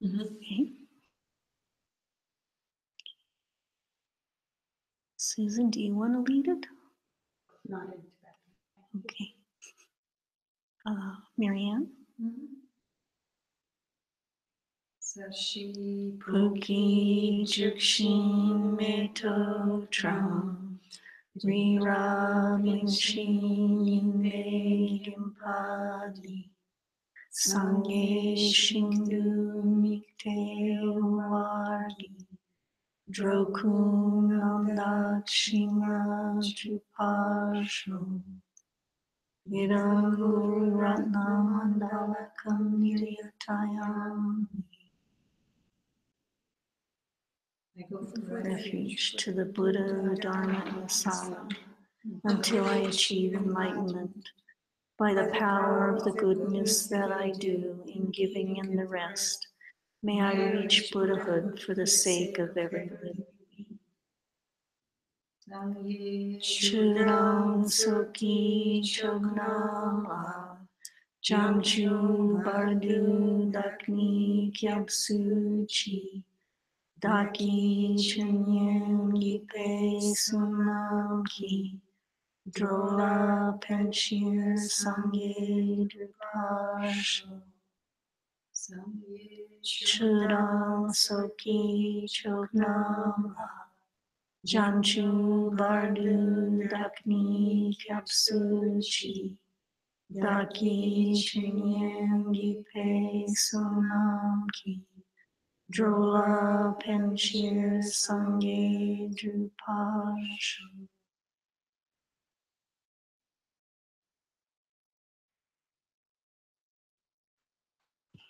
Okay. Susan, do you want to lead it? Not in Tibetan. Okay. Marianne? Sashi Puki Jukshin Meto Tram Rirabin Shin Yinme Gimpadi Sangye Shindu Mikte Wargi Drokun Amdak Shinga Chupasho Virangu Ratnam Andalakam Nilyatayam. I go for Refuge to the Buddha, the Dharma, and the Sangha until I achieve enlightenment by the power of the goodness that I do in giving and the rest. May I reach Buddhahood for the sake of every living being. Chudam Soki Chognam La Jamchu Bardu Dakni Gyalse Juk Daki Chunyen Gipe Sunam Ki Drola Penshir Sangye Drupasho Chudam Soki Chognam Janchu Bardu Dakni Gyalse Juk Daki Chunyen Gipe Sunam Ki Drola Penshir Sangye Drupasho.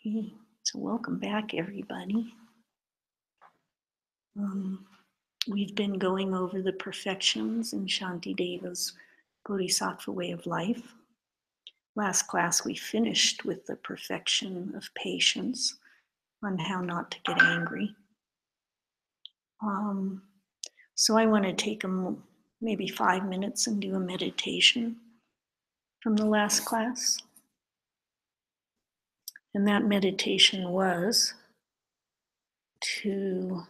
Okay, so welcome back, everybody. We've been going over the perfections in Shantideva's Bodhisattva way of life. Last class, we finished with the perfection of patience on how not to get angry. So I want to take maybe 5 minutes and do a meditation from the last class. And that meditation was to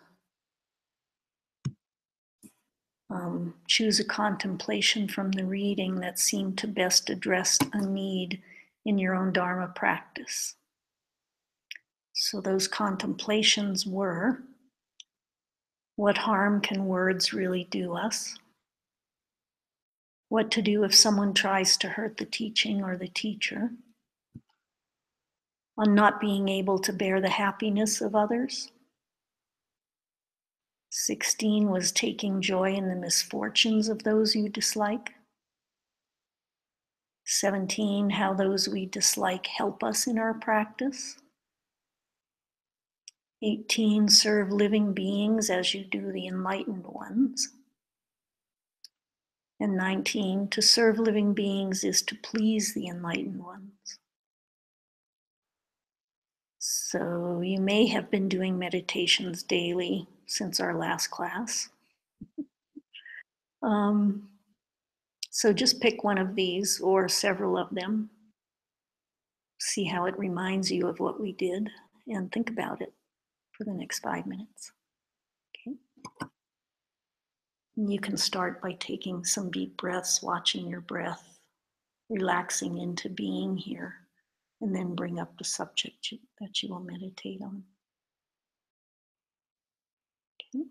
choose a contemplation from the reading that seemed to best address a need in your own Dharma practice. So those contemplations were, what harm can words really do us? What to do if someone tries to hurt the teaching or the teacher? On not being able to bear the happiness of others? 16 was taking joy in the misfortunes of those you dislike. 17, how those we dislike help us in our practice. 18, serve living beings as you do the enlightened ones. And 19, to serve living beings is to please the enlightened ones. So you may have been doing meditations daily since our last class. So just pick one of these or several of them. See how it reminds you of what we did and think about it for the next 5 minutes. Okay. And you can start by taking some deep breaths, watching your breath, relaxing into being here, and then bring up the subject that you will meditate on. Okay.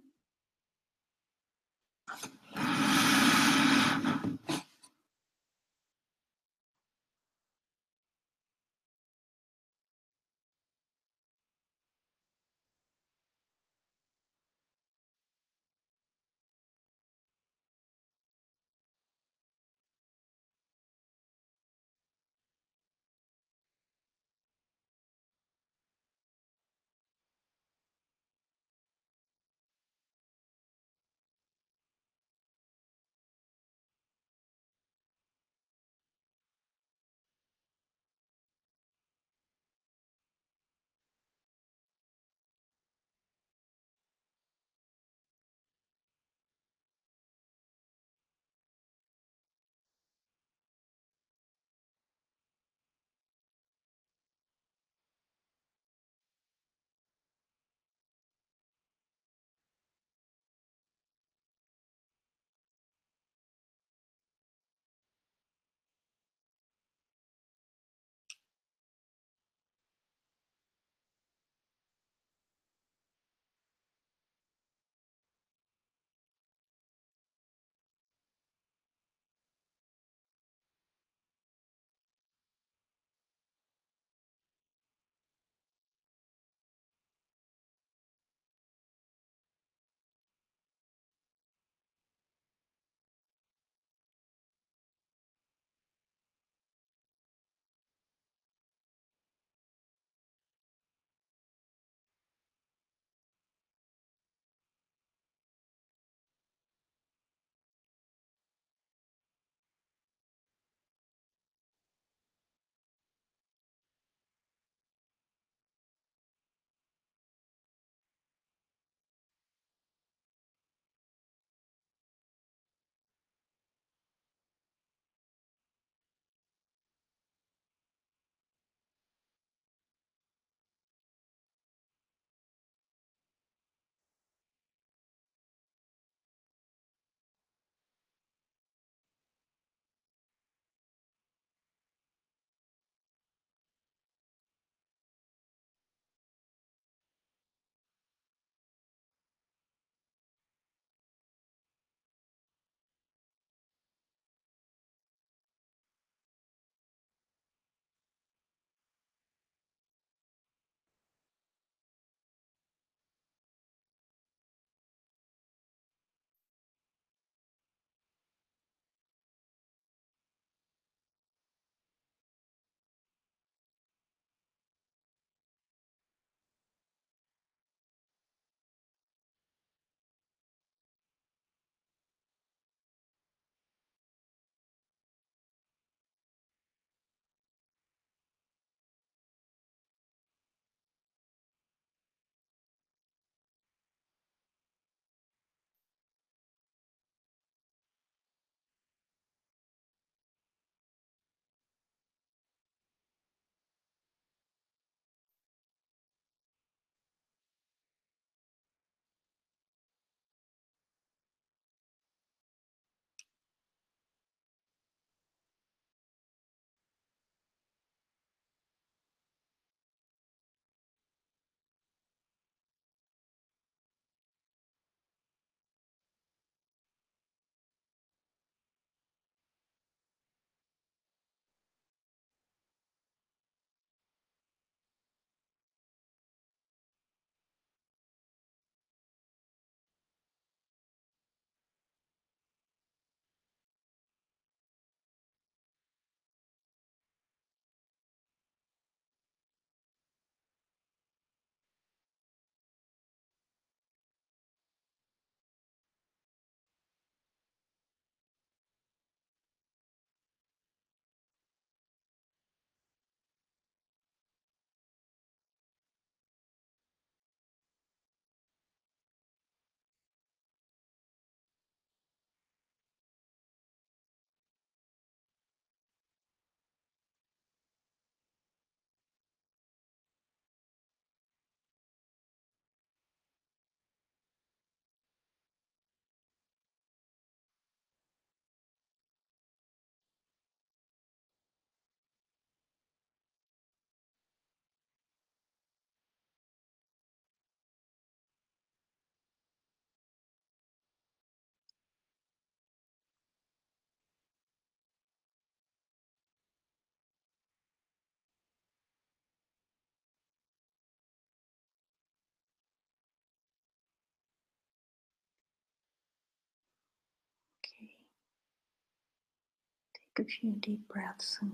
Take a few deep breaths and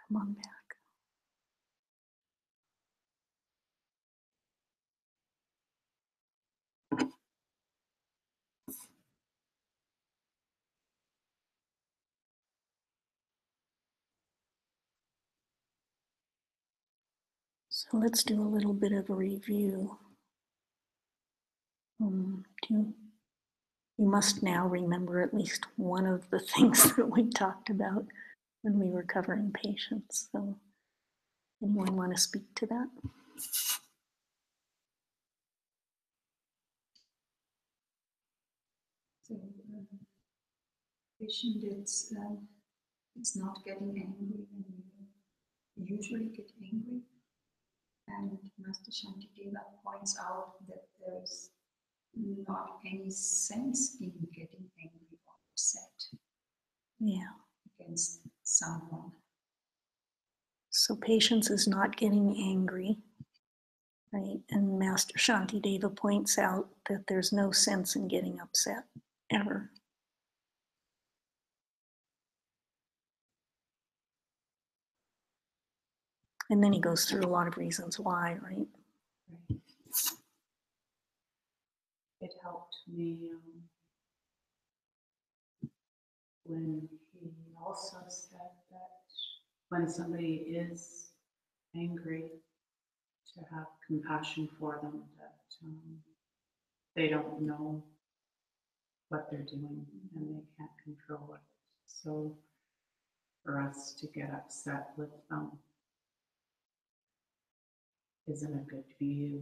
come on back. So let's do a little bit of a review. You must now remember at least one of the things that we talked about when we were covering patience. So anyone want to speak to that? So, patient, it's not getting angry when you usually get angry. And Master Shantideva points out that there's not any sense in getting angry or upset against someone. So patience is not getting angry, right? And Master Shantideva points out that there's no sense in getting upset, ever. And then he goes through a lot of reasons why, right? It helped me when he also said that when somebody is angry, to have compassion for them, that they don't know what they're doing and they can't control it. So for us to get upset with them isn't a good view.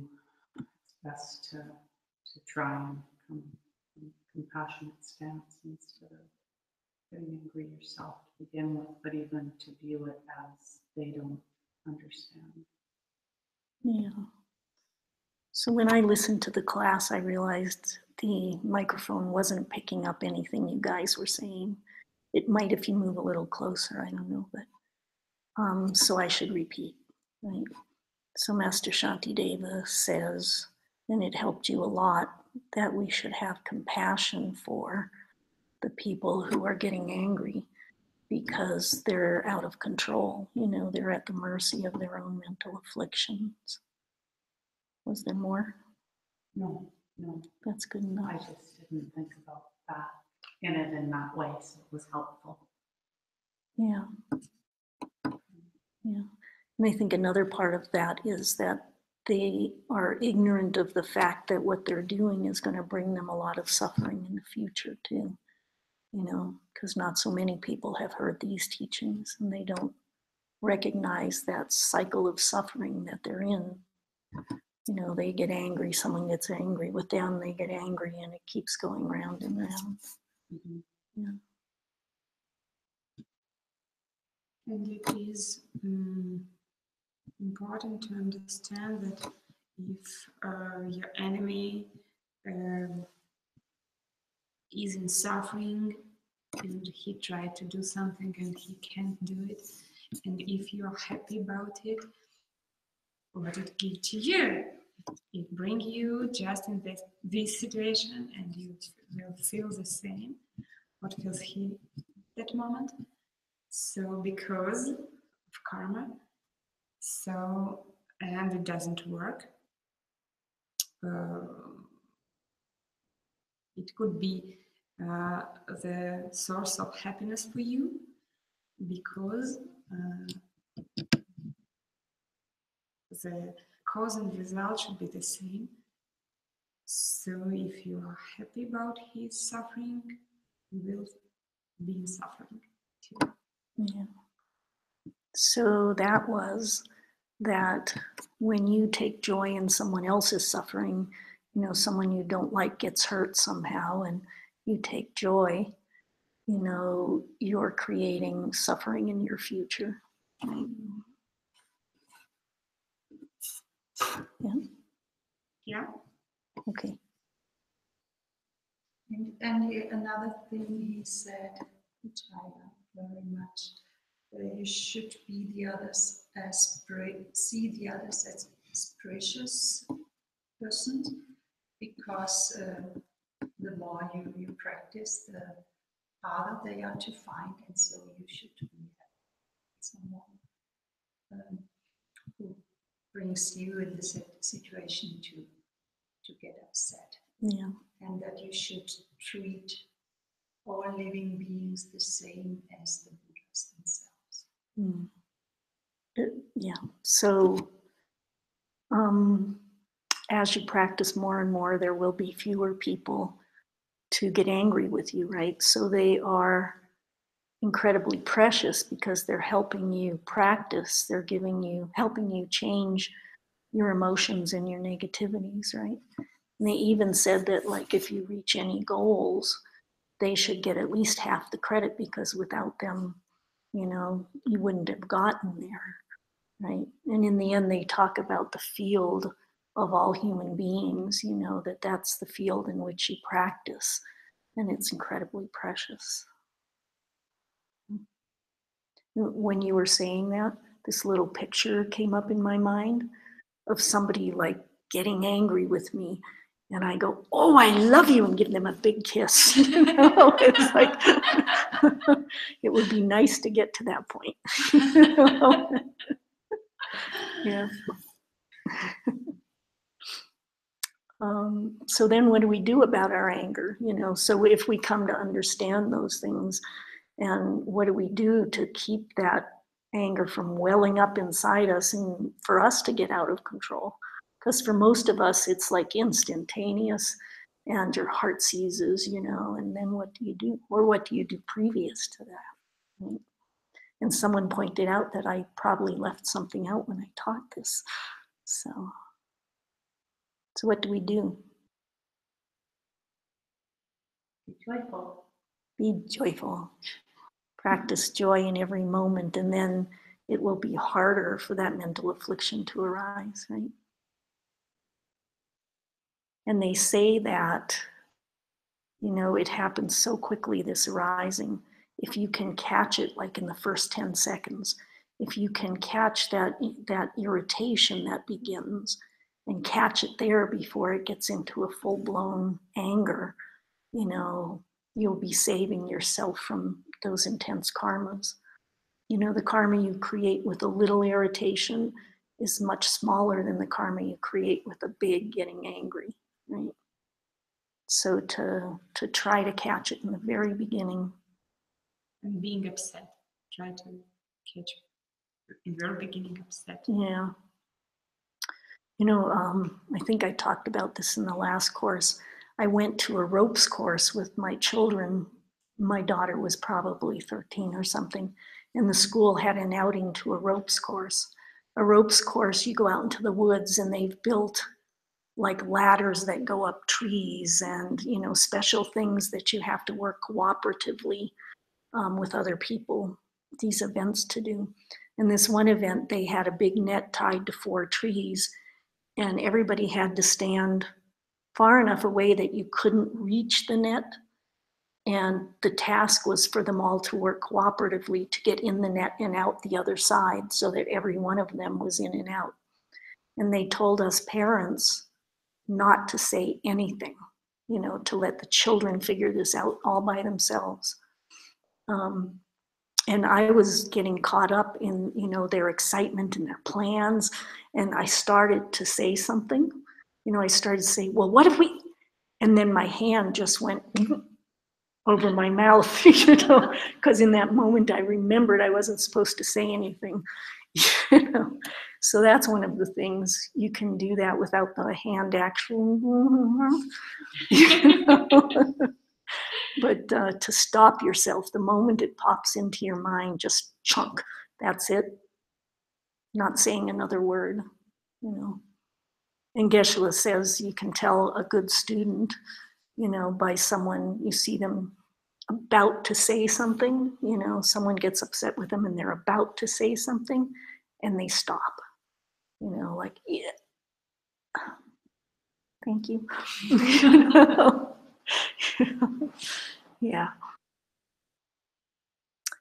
It's best to try and come from a compassionate stance instead of getting angry yourself to begin with, but even to view it as they don't understand. Yeah. So when I listened to the class, I realized the microphone wasn't picking up anything you guys were saying. It might if you move a little closer, I don't know, but so I should repeat, right? So Master Shantideva says, and it helped you a lot, that we should have compassion for the people who are getting angry because they're out of control. You know, they're at the mercy of their own mental afflictions. Was there more? No. That's good enough. I just didn't think about that in that way, so it was helpful. Yeah. And I think another part of that is that they are ignorant of the fact that what they're doing is going to bring them a lot of suffering in the future too, you know, because not so many people have heard these teachings and they don't recognize that cycle of suffering that they're in. You know, they get angry, someone gets angry with them, they get angry, and it keeps going round and round. Mm-hmm. Yeah. And it is important to understand that if your enemy is in suffering and he tried to do something and he can't do it, and if you're happy about it, what it gives to you? It brings you just in this situation, and you will feel the same. What feels he that moment? So because of karma, so and it doesn't work. It could be the source of happiness for you because the cause and result should be the same. So if you are happy about his suffering, you will be in suffering too. Yeah. So that was that when you take joy in someone else's suffering, you know, someone you don't like gets hurt somehow and you take joy, you know, you're creating suffering in your future. Yeah? Yeah. Okay. And another thing he said, which I like very much, you should be the others as see the others as precious persons, because the more you practice, other they are to find, and so you should be someone who brings you in the situation to get upset. Yeah. And that you should treat all living beings the same as the Buddhas themselves. Mm. Yeah. So as you practice more and more, there will be fewer people to get angry with you, right? So they are incredibly precious because they're helping you practice. They're helping you change your emotions and your negativities, right? And they even said that, like, if you reach any goals, they should get at least half the credit, because without them, you wouldn't have gotten there, right? And in the end, they talk about the field of all human beings, that's the field in which you practice, and it's incredibly precious. When you were saying that, this little picture came up in my mind of somebody like getting angry with me, and I go, "Oh, I love you," and give them a big kiss. It's like it would be nice to get to that point. Yeah. So then what do we do about our anger? So if we come to understand those things, and what do we do to keep that anger from welling up inside us and for us to get out of control? Because for most of us, it's like instantaneous, and your heart seizes, and then what do you do? Or what do you do previous to that? Right? And someone pointed out that I probably left something out when I taught this. So what do we do? Be joyful. Be joyful. Practice joy in every moment, and then it will be harder for that mental affliction to arise, right? And they say that, it happens so quickly, this arising. If you can catch it like in the first 10 seconds, if you can catch that irritation that begins and catch it there before it gets into a full-blown anger, you'll be saving yourself from those intense karmas. The karma you create with a little irritation is much smaller than the karma you create with a big getting angry, right? So to try to catch it in the very beginning. And being upset, try to catch in the very beginning upset. Yeah. I think I talked about this in the last course. I went to a ropes course with my children. My daughter was probably 13 or something, and the school had an outing to a ropes course. A ropes course, you go out into the woods, and they've built like ladders that go up trees, and special things that you have to work cooperatively with other people, these events to do. And this one event, they had a big net tied to 4 trees, and everybody had to stand far enough away that you couldn't reach the net. And the task was for them all to work cooperatively to get in the net and out the other side, so that every one of them was in and out. And they told us parents not to say anything, to let the children figure this out all by themselves. And I was getting caught up in, their excitement and their plans. And I started to say something. I started to say, "Well, what if we," and then my hand just went over my mouth, because in that moment I remembered I wasn't supposed to say anything. So that's one of the things. You can do that without the hand actually. But to stop yourself the moment it pops into your mind, just chunk. That's it. Not saying another word. And Geshe says you can tell a good student, by someone, you see them about to say something, someone gets upset with them and they're about to say something and they stop, like, yeah, thank you. Yeah.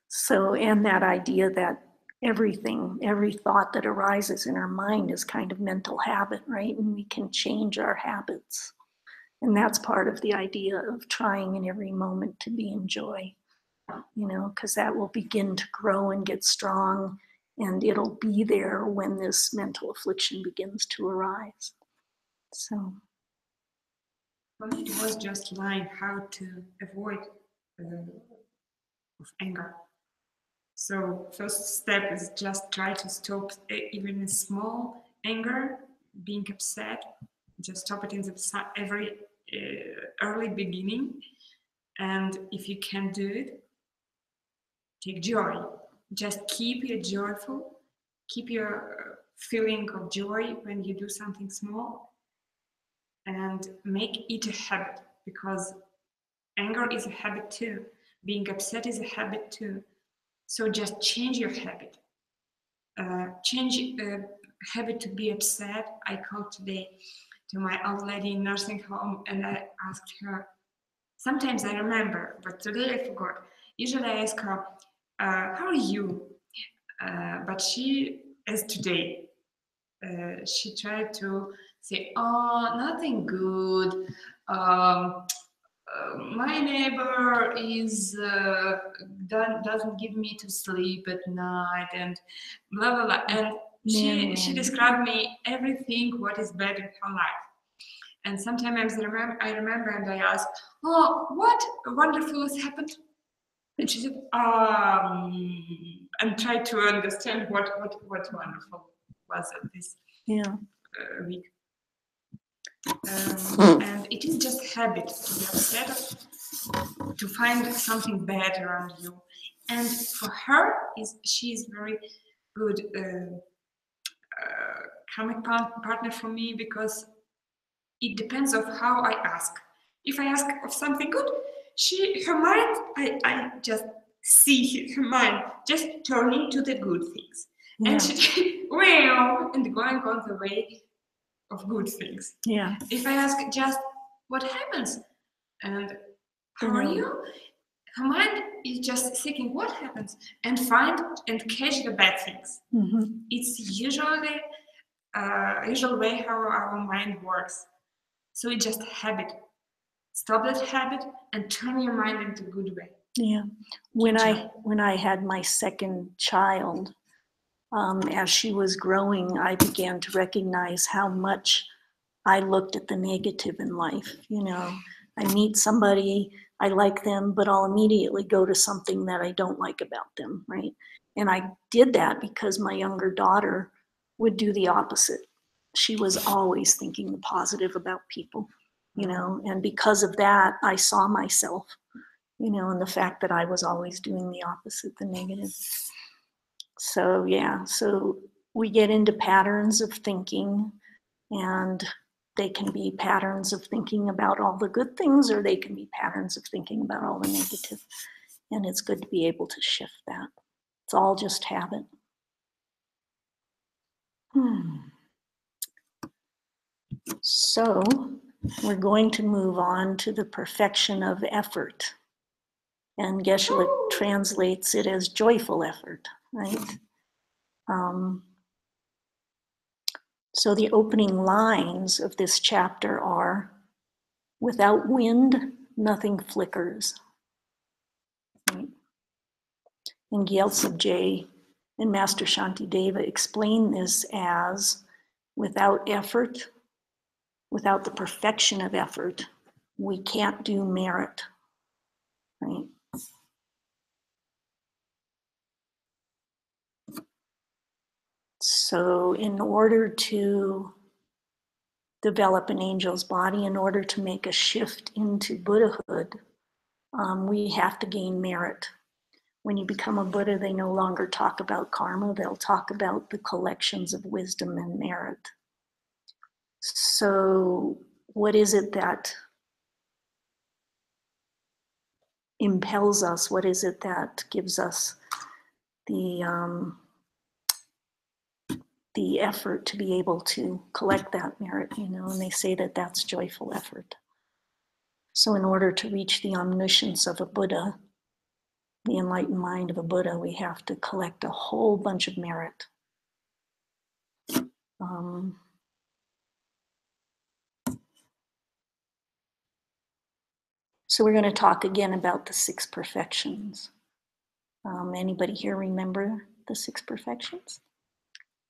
So, and that idea that everything, every thought that arises in our mind is kind of mental habit, right? And we can change our habits. And that's part of the idea of trying in every moment to be in joy. because that will begin to grow and get strong, and it'll be there when this mental affliction begins to arise. So. For me, it was just learning how to avoid of anger. So first step is just try to stop even a small anger, being upset. Just stop it in the every early beginning, and if you can do it, take joy. Just keep it joyful. Keep your feeling of joy when you do something small, and make it a habit, because anger is a habit too. Being upset is a habit too. So just change your habit. Change habit to be upset. I called today to my old lady in nursing home and I asked her. Sometimes I remember, but today I forgot. Usually I ask her, how are you? But she, as today, she tried to say, oh, nothing good. My neighbor is doesn't give me to sleep at night, and blah blah blah. And she described me everything what is bad in her life. And sometimes I remember and I ask, oh, what wonderful has happened? And she said, and try to understand what wonderful was this week. And it is just habit to be upset, to find something bad around you. And for her, she is very good karmic partner for me, because it depends of how I ask. If I ask of something good, her mind, I just see her mind just turning to the good things. Yeah. And she, well, and going on the way of good things. Yeah. If I ask just what happens and how are you, her mind is just seeking what happens and find and catch the bad things. Mm-hmm. It's usually usual way how our mind works. So it's just a habit. Stop that habit and turn your mind into a good way. Yeah. When I had my second child, as she was growing, I began to recognize how much I looked at the negative in life. I meet somebody, I like them, but I'll immediately go to something that I don't like about them, right? And I did that because my younger daughter would do the opposite. She was always thinking the positive about people, and because of that, I saw myself, and the fact that I was always doing the opposite, the negative. So, yeah, so we get into patterns of thinking, and they can be patterns of thinking about all the good things, or they can be patterns of thinking about all the negative. And it's good to be able to shift that. It's all just habit. So we're going to move on to the perfection of effort. And Geshe translates it as joyful effort, right? So the opening lines of this chapter are, without wind, nothing flickers. Right? And Gyaltsab Je and Master Shantideva explain this as, without effort, without the perfection of effort, we can't do merit. Right? So in order to develop an angel's body, in order to make a shift into Buddhahood, we have to gain merit. When you become a Buddha, they no longer talk about karma, they'll talk about the collections of wisdom and merit. So what is it that impels us? What is it that gives us the effort to be able to collect that merit, and they say that that's joyful effort. So in order to reach the omniscience of a Buddha, the enlightened mind of a Buddha, we have to collect a whole bunch of merit. So we're going to talk again about the 6 perfections. Anybody here remember the 6 perfections?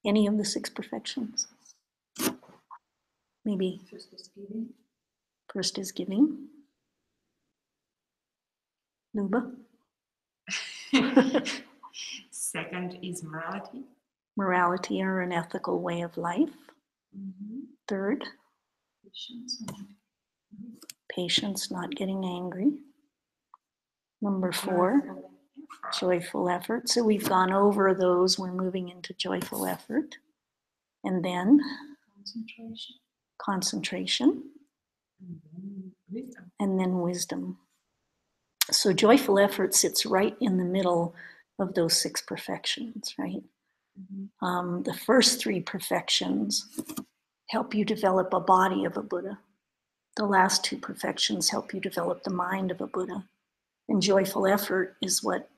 Any of the 6 perfections? Maybe First is giving. first is giving. Luba? Second is morality. Morality or an ethical way of life. Third, Patience. patience, not getting angry. Number 4, joyful effort. So we've gone over those. We're moving into joyful effort. And then Concentration. concentration. And then wisdom. And then wisdom. So joyful effort sits right in the middle of those 6 perfections, right? The first 3 perfections help you develop a body of a Buddha. The last 2 perfections help you develop the mind of a Buddha. And joyful effort is what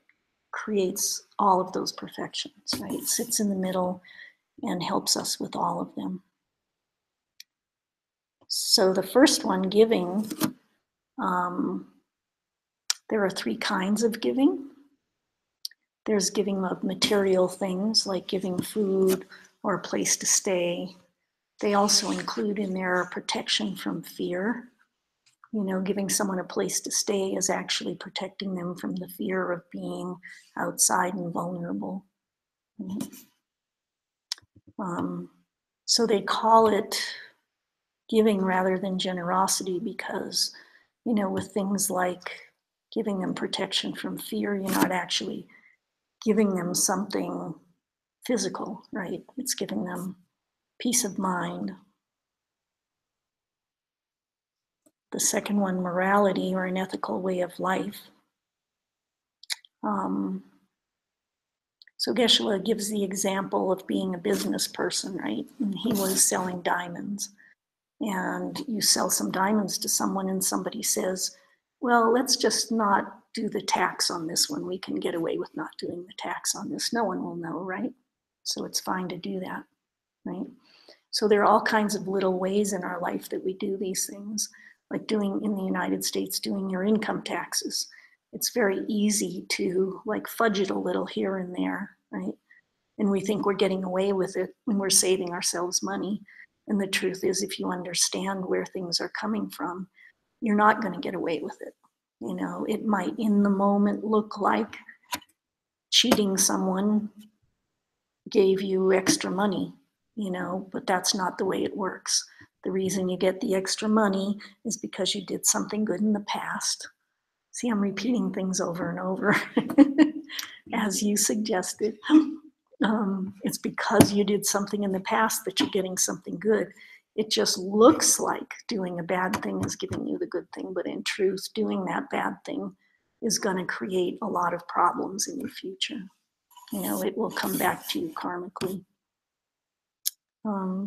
creates all of those perfections, right? It sits in the middle and helps us with all of them. So the first one, giving, there are 3 kinds of giving. There's giving of material things, like giving food or a place to stay. They also include in there protection from fear. You know, giving someone a place to stay is actually protecting them from the fear of being outside and vulnerable. So they call it giving rather than generosity because, you know, with things like giving them protection from fear, you're not actually giving them something physical, right? It's giving them peace of mind. The second one, morality or an ethical way of life. So Geshe-la gives the example of being a business person, right? And he was selling diamonds. And you sell some diamonds to someone and somebody says, well, let's just not do the tax on this one. We can get away with not doing the tax on this. No one will know, right? So it's fine to do that, right? So there are all kinds of little ways in our life that we do these things, like doing in the United States, doing your income taxes. It's very easy to like fudge it a little here and there, right? And we think we're getting away with it and we're saving ourselves money. And the truth is, if you understand where things are coming from, you're not going to get away with it. You know, it might in the moment look like cheating someone gave you extra money, you know, but that's not the way it works. The reason you get the extra money is because you did something good in the past. See, I'm repeating things over and over as you suggested. It's because you did something in the past that you're getting something good. It just looks like doing a bad thing is giving you the good thing, but in truth, doing that bad thing is going to create a lot of problems in your future. You know, it will come back to you karmically.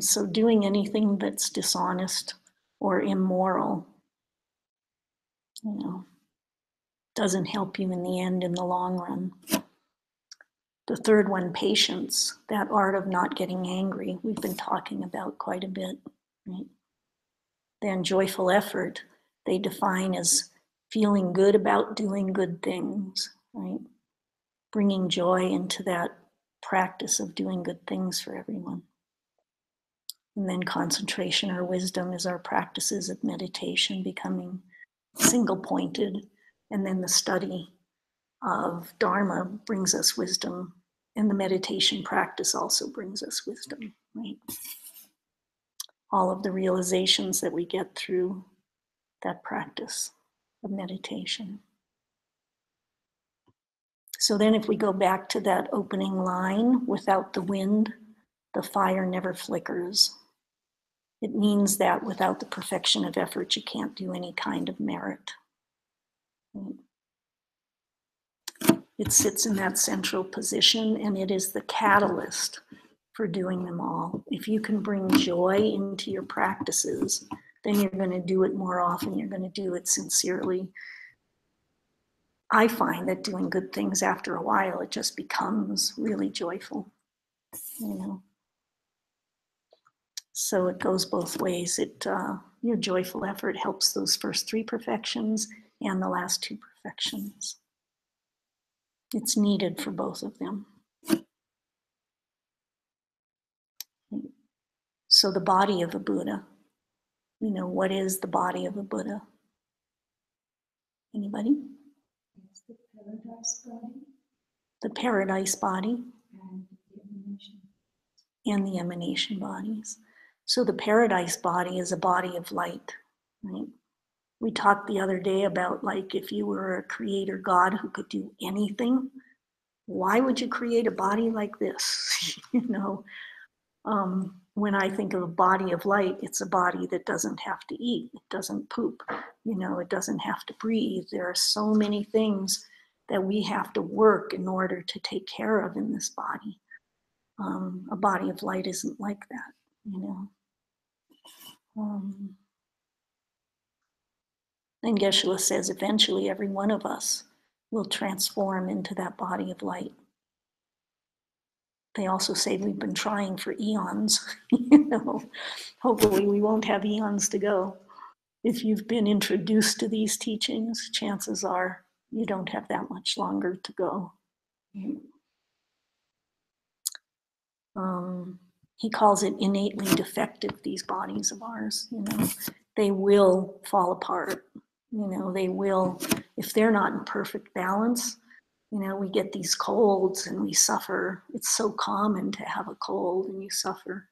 So doing anything that's dishonest or immoral, you know, doesn't help you in the end, in the long run. The third one, patience, that art of not getting angry, we've been talking about quite a bit, right? Then joyful effort, they define as feeling good about doing good things, right? Bringing joy into that practice of doing good things for everyone. And then concentration or wisdom is our practices of meditation, becoming single-pointed. And then the study of Dharma brings us wisdom, and the meditation practice also brings us wisdom, right? All of the realizations that we get through that practice of meditation. So then if we go back to that opening line, without the wind, the fire never flickers. It means that without the perfection of effort, you can't do any kind of merit. It sits in that central position, and it is the catalyst for doing them all. If you can bring joy into your practices, then you're going to do it more often. You're going to do it sincerely. I find that doing good things after a while, it just becomes really joyful, you know. So it goes both ways. Your joyful effort helps those first 3 perfections and the last 2 perfections. It's needed for both of them. So the body of a Buddha, what is the body of a Buddha? Anybody? It's the paradise body. The paradise body. And the emanation. And the emanation bodies. So the paradise body is a body of light, right? We talked the other day about, like, if you were a creator God who could do anything, why would you create a body like this? When I think of a body of light, it's a body that doesn't have to eat, it doesn't poop, it doesn't have to breathe. There are so many things that we have to work in order to take care of in this body. A body of light isn't like that, And Geshe says eventually every one of us will transform into that body of light. They also say we've been trying for eons, Hopefully we won't have eons to go. If you've been introduced to these teachings, chances are you don't have that much longer to go. He calls it innately defective, these bodies of ours. They will fall apart. They will, if they're not in perfect balance, we get these colds and we suffer. It's so common to have a cold and you suffer,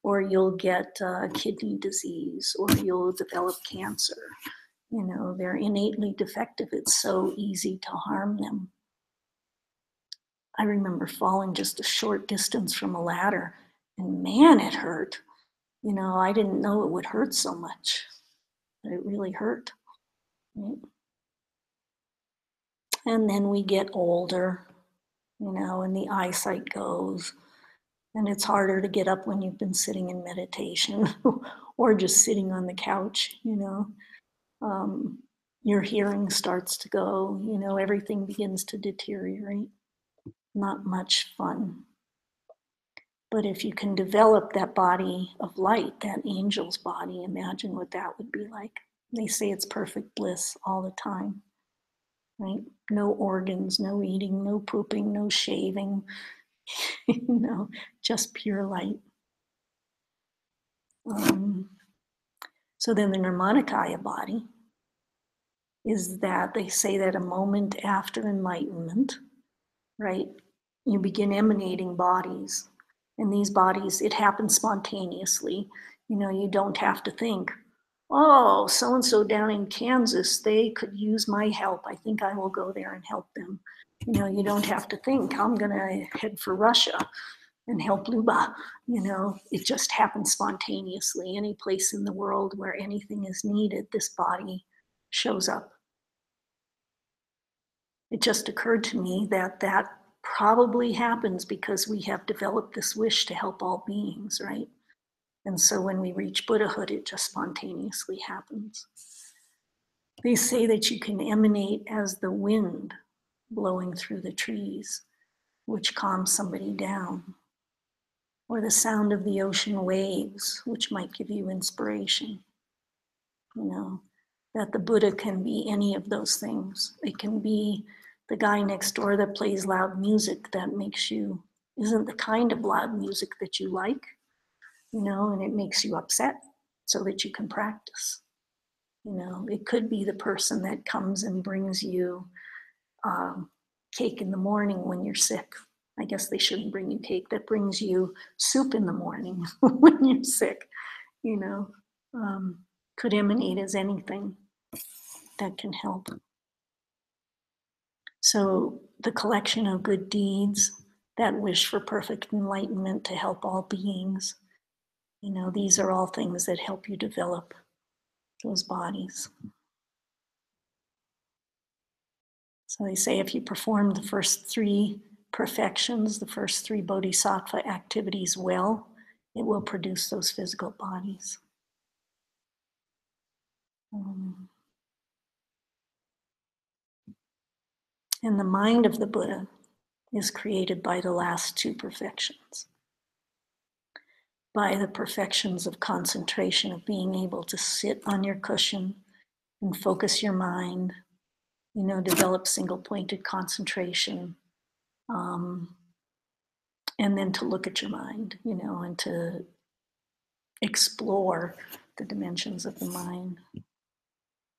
or you'll get kidney disease, or you'll develop cancer. They're innately defective. It's so easy to harm them. I remember falling just a short distance from a ladder, and man, it hurt. I didn't know it would hurt so much, but it really hurt. Right? And then we get older, and the eyesight goes, and it's harder to get up when you've been sitting in meditation or just sitting on the couch, your hearing starts to go, everything begins to deteriorate. Not much fun. But if you can develop that body of light, that angel's body, imagine what that would be like. They say it's perfect bliss all the time, right? No organs, no eating, no pooping, no shaving, just pure light. So then the Nirmanakaya body is that they say that a moment after enlightenment, right, you begin emanating bodies. And these bodies, it happens spontaneously. You don't have to think, oh, so-and-so down in Kansas, they could use my help. I think I will go there and help them. You don't have to think, I'm going to head for Russia and help Luba. It just happens spontaneously. Any place in the world where anything is needed, this body shows up. It just occurred to me that that probably happens because we have developed this wish to help all beings, right? And so when we reach Buddhahood, it just spontaneously happens. They say that you can emanate as the wind blowing through the trees, which calms somebody down, or the sound of the ocean waves, which might give you inspiration. That the Buddha can be any of those things. It can be the guy next door that plays loud music that isn't the kind of loud music that you like, and it makes you upset so that you can practice. It could be the person that comes and brings you cake in the morning when you're sick. I guess they shouldn't bring you cake. That brings you soup in the morning when you're sick, could emanate as anything that can help. So the collection of good deeds, that wish for perfect enlightenment to help all beings, these are all things that help you develop those bodies. So they say if you perform the first 3 perfections, the first 3 bodhisattva activities well, it will produce those physical bodies. And the mind of the Buddha is created by the last 2 perfections. By the perfections of concentration, of being able to sit on your cushion and focus your mind develop single-pointed concentration, and then to look at your mind, and to explore the dimensions of the mind.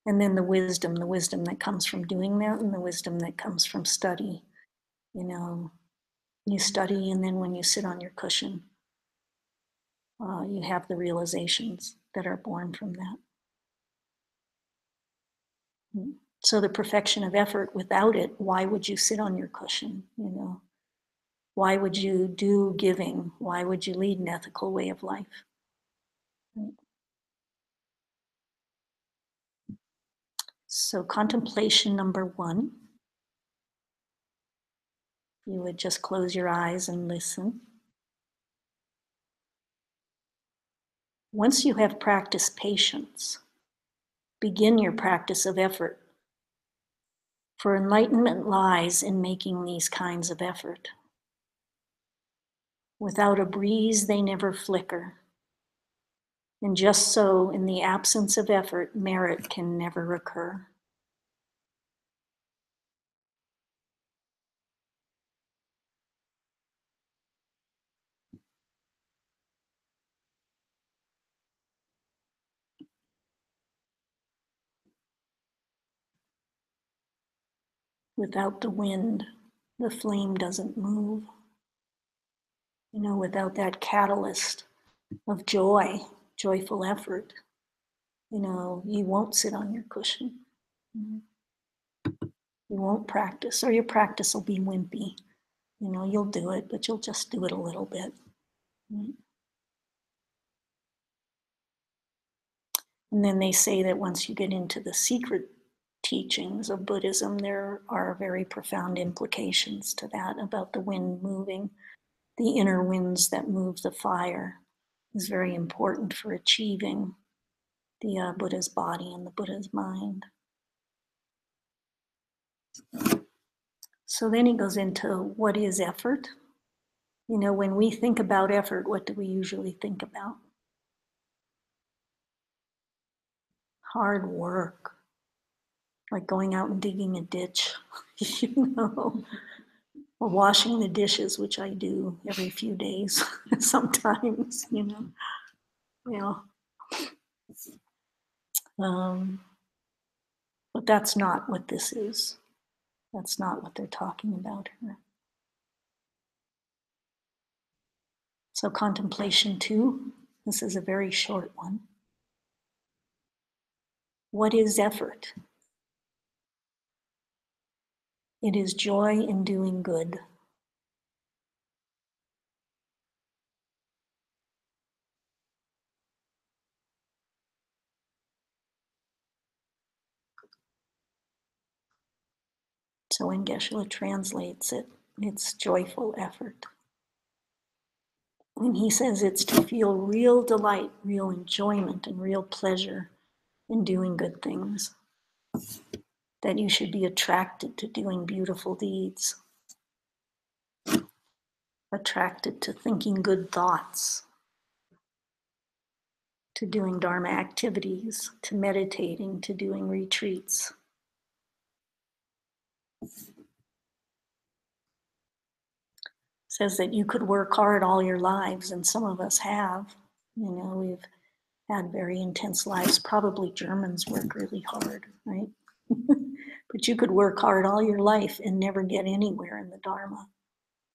And then the wisdom that comes from doing that, and the wisdom that comes from study. You study, and then when you sit on your cushion, you have the realizations that are born from that. So the perfection of effort, without it, why would you sit on your cushion? Why would you do giving? Why would you lead an ethical way of life? So contemplation number 1, you would just close your eyes and listen. Once you have practiced patience, begin your practice of effort. For enlightenment lies in making these kinds of effort. Without a breeze, they never flicker. And just so, in the absence of effort, merit can never occur. Without the wind, the flame doesn't move. Without that catalyst of joy, joyful effort, you won't sit on your cushion. You won't practice, or your practice will be wimpy. You'll do it, but you'll just do it a little bit. And then they say that once you get into the secret teachings of Buddhism, there are very profound implications to that about the wind moving. The inner winds that move the fire is very important for achieving the Buddha's body and the Buddha's mind. So then he goes into what is effort. When we think about effort, what do we usually think about? Hard work, like going out and digging a ditch, or washing the dishes, which I do every few days sometimes, But that's not what this is. That's not what they're talking about here. So contemplation 2, this is a very short one. What is effort? It is joy in doing good. So when Geshe-la translates it, it's joyful effort. When he says it's to feel real delight, real enjoyment, and real pleasure in doing good things, that you should be attracted to doing beautiful deeds, attracted to thinking good thoughts, to doing Dharma activities, to meditating, to doing retreats. Says that you could work hard all your lives, and some of us have. We've had very intense lives. Probably Germans work really hard, right? But you could work hard all your life and never get anywhere in the Dharma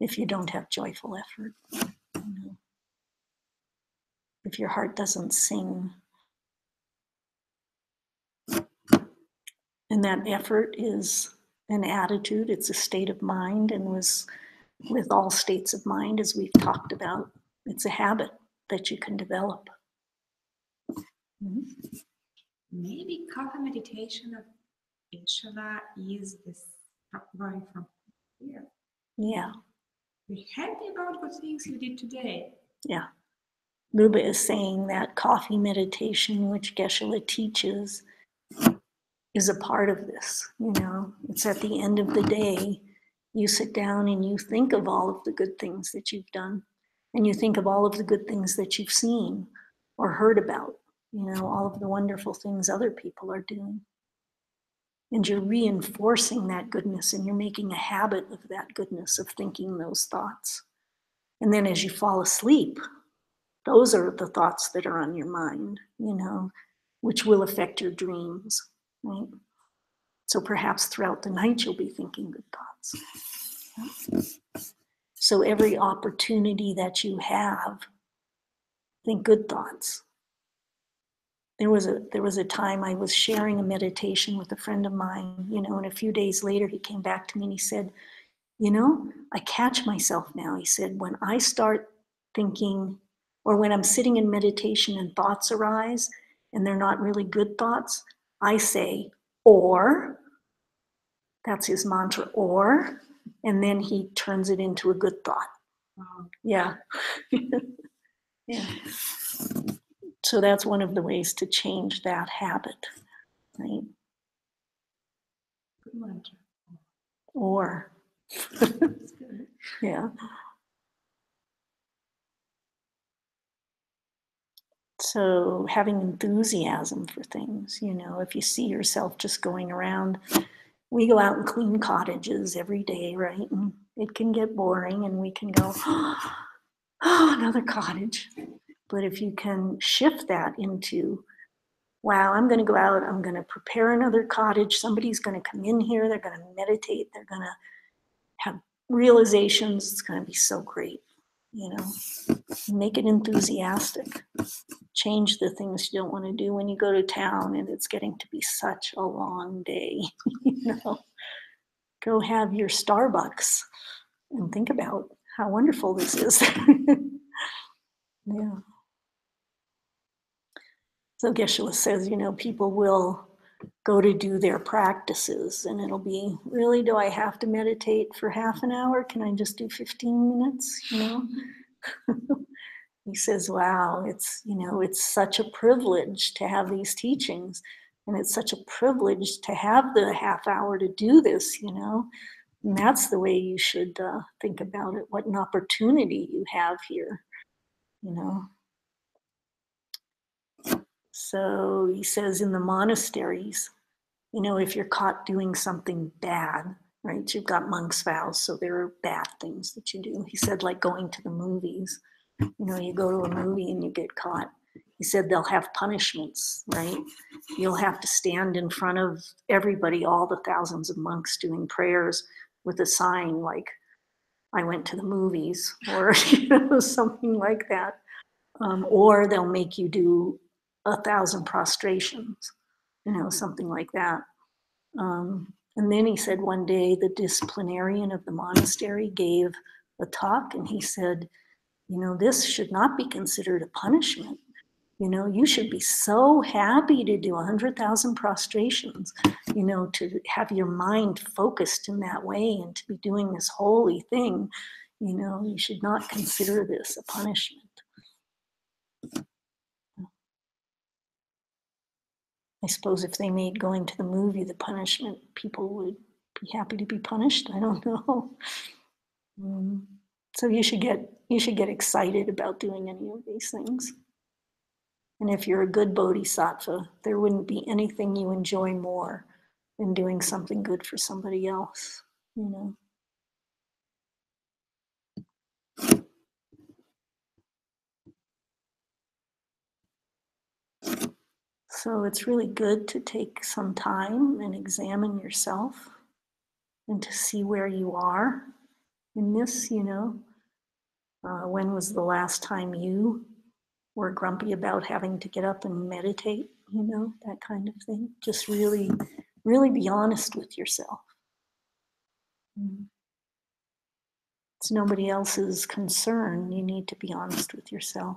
if you don't have joyful effort. If your heart doesn't sing. And that effort is an attitude, it's a state of mind, and was with all states of mind, as we've talked about, it's a habit that you can develop. Maybe coffee meditation of Geshe-la is this going from here. Yeah. Be happy about the things you did today. Yeah. Luba is saying that coffee meditation, which Geshe-la teaches, is a part of this. It's at the end of the day, you sit down and you think of all of the good things that you've done, and you think of all of the good things that you've seen or heard about, all of the wonderful things other people are doing. And you're reinforcing that goodness, and you're making a habit of that goodness, of thinking those thoughts. And then as you fall asleep, those are the thoughts that are on your mind, which will affect your dreams, right? So perhaps throughout the night, you'll be thinking good thoughts. So every opportunity that you have, think good thoughts. There was a time I was sharing a meditation with a friend of mine, and a few days later he came back to me and he said, I catch myself now. He said, when I start thinking, or when I'm sitting in meditation and thoughts arise and they're not really good thoughts, I say, or, that's his mantra, or, and then he turns it into a good thought. Yeah. Yeah. So that's one of the ways to change that habit, right? Good mantra. Or, yeah. So having enthusiasm for things, if you see yourself just going around, we go out and clean cottages every day, right? And it can get boring and we can go, oh, another cottage. But if you can shift that into, wow, I'm going to go out, I'm going to prepare another cottage, somebody's going to come in here, they're going to meditate, they're going to have realizations, it's going to be so great, make it enthusiastic. Change the things you don't want to do when you go to town and it's getting to be such a long day. Go have your Starbucks and think about how wonderful this is. Yeah. So Geshe says, people will go to do their practices and it'll be, really, do I have to meditate for half an hour? Can I just do 15 minutes? He says, wow, it's such a privilege to have these teachings. And it's such a privilege to have the half hour to do this, And that's the way you should think about it. What an opportunity you have here, So he says in the monasteries, if you're caught doing something bad, right? You've got monk's vows, so there are bad things that you do. He said, like going to the movies. You go to a movie and you get caught. He said they'll have punishments, right? You'll have to stand in front of everybody, all the thousands of monks doing prayers with a sign like, I went to the movies, or something like that. Or they'll make you do 1,000 prostrations, something like that. And then he said one day the disciplinarian of the monastery gave a talk and he said, this should not be considered a punishment. You should be so happy to do 100,000 prostrations, to have your mind focused in that way and to be doing this holy thing. You should not consider this a punishment. I suppose if they made going to the movie the punishment, people would be happy to be punished. I don't know. So you should get excited about doing any of these things. And if you're a good bodhisattva, there wouldn't be anything you enjoy more than doing something good for somebody else, So it's really good to take some time and examine yourself and to see where you are in this, when was the last time you were grumpy about having to get up and meditate, that kind of thing. Just really, really be honest with yourself. It's nobody else's concern. You need to be honest with yourself.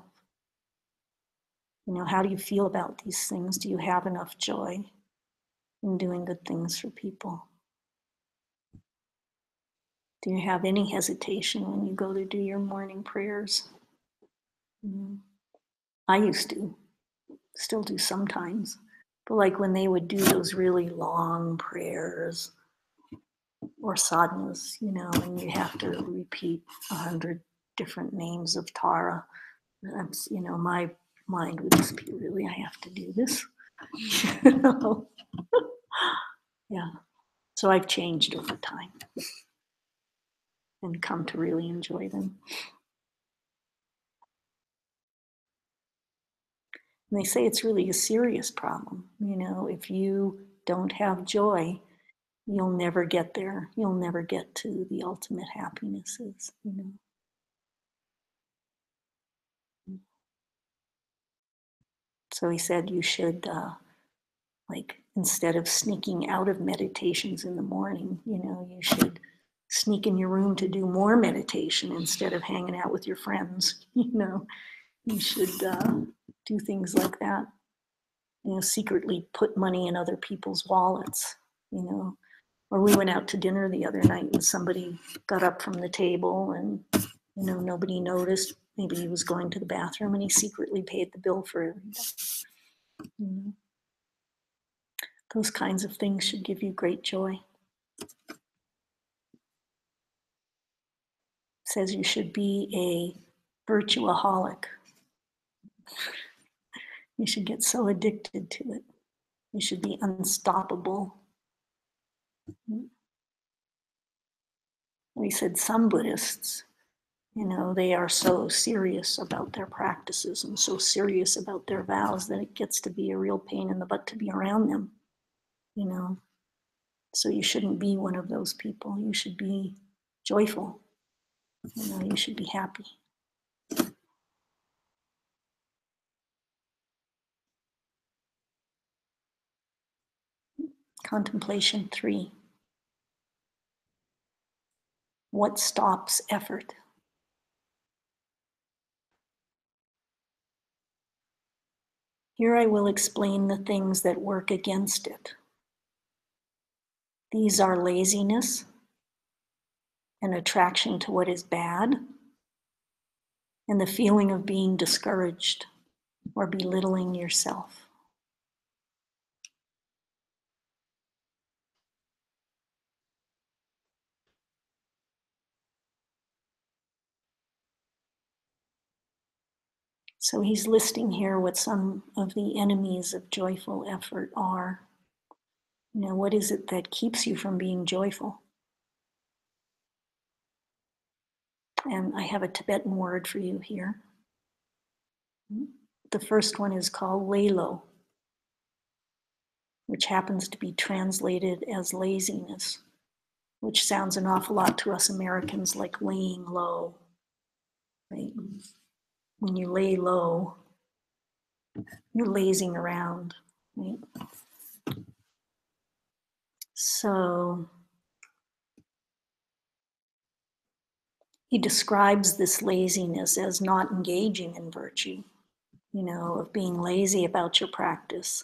How do you feel about these things? Do you have enough joy in doing good things for people? Do you have any hesitation when you go to do your morning prayers? I used to, still do sometimes. But like when they would do those really long prayers or sadhanas, and you have to repeat 100 different names of Tara, my mind would just be, really, I have to do this? Yeah. So I've changed over time and come to really enjoy them. And they say it's really a serious problem. You know, if you don't have joy, you'll never get there. You'll never get to the ultimate happinesses, you know. So he said you should, like, instead of sneaking out of meditations in the morning, you know, you should sneak in your room to do more meditation instead of hanging out with your friends, you know. You should do things like that. You know, secretly put money in other people's wallets, you know. Or we went out to dinner the other night and somebody got up from the table and, you know, nobody noticed. Maybe he was going to the bathroom and he secretly paid the bill for everything. You know? Those kinds of things should give you great joy. It says you should be a virtuaholic. You should get so addicted to it. You should be unstoppable. And he said some Buddhists, you know, they are so serious about their practices and so serious about their vows that it gets to be a real pain in the butt to be around them, you know. So you shouldn't be one of those people. You should be joyful. You know, you should be happy. Contemplation 3. What stops effort? Here I will explain the things that work against it. These are laziness, an attraction to what is bad, and the feeling of being discouraged or belittling yourself. So he's listing here what some of the enemies of joyful effort are. You know, what is it that keeps you from being joyful? And I have a Tibetan word for you here. The first one is called lelo, which happens to be translated as laziness, which sounds an awful lot to us Americans like laying low, right? When you lay low, you're lazing around, right? So he describes this laziness as not engaging in virtue, you know, of being lazy about your practice,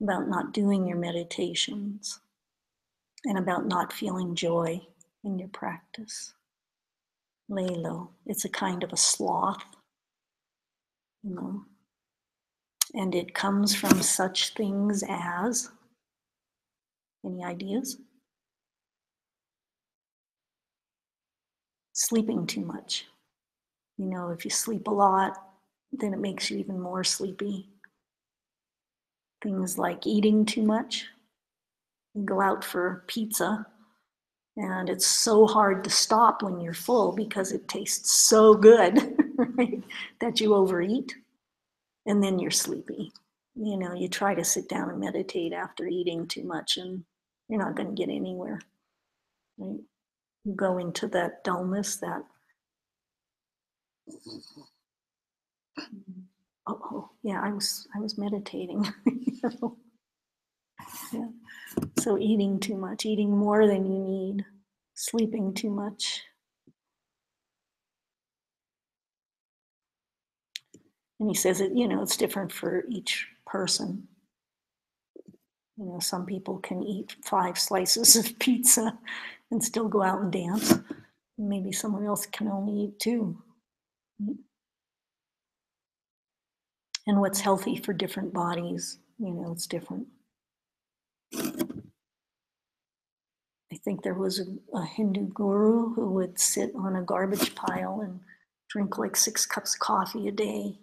about not doing your meditations, and about not feeling joy in your practice. Lay low. It's a kind of a sloth, you know, and it comes from such things as, any ideas? Sleeping too much. You know, if you sleep a lot, then it makes you even more sleepy. Things like eating too much. You go out for pizza, and it's so hard to stop when you're full because it tastes so good, right? That you overeat, and then you're sleepy. You know, you try to sit down and meditate after eating too much, and you're not going to get anywhere, right? You go into that dullness, that, oh yeah, I was meditating. You know? Yeah. So eating too much, eating more than you need, sleeping too much. And he says it, you know, it's different for each person. You know, some people can eat 5 slices of pizza and still go out and dance. Maybe someone else can only eat 2. And what's healthy for different bodies, you know, it's different. I think there was a Hindu guru who would sit on a garbage pile and drink like 6 cups of coffee a day,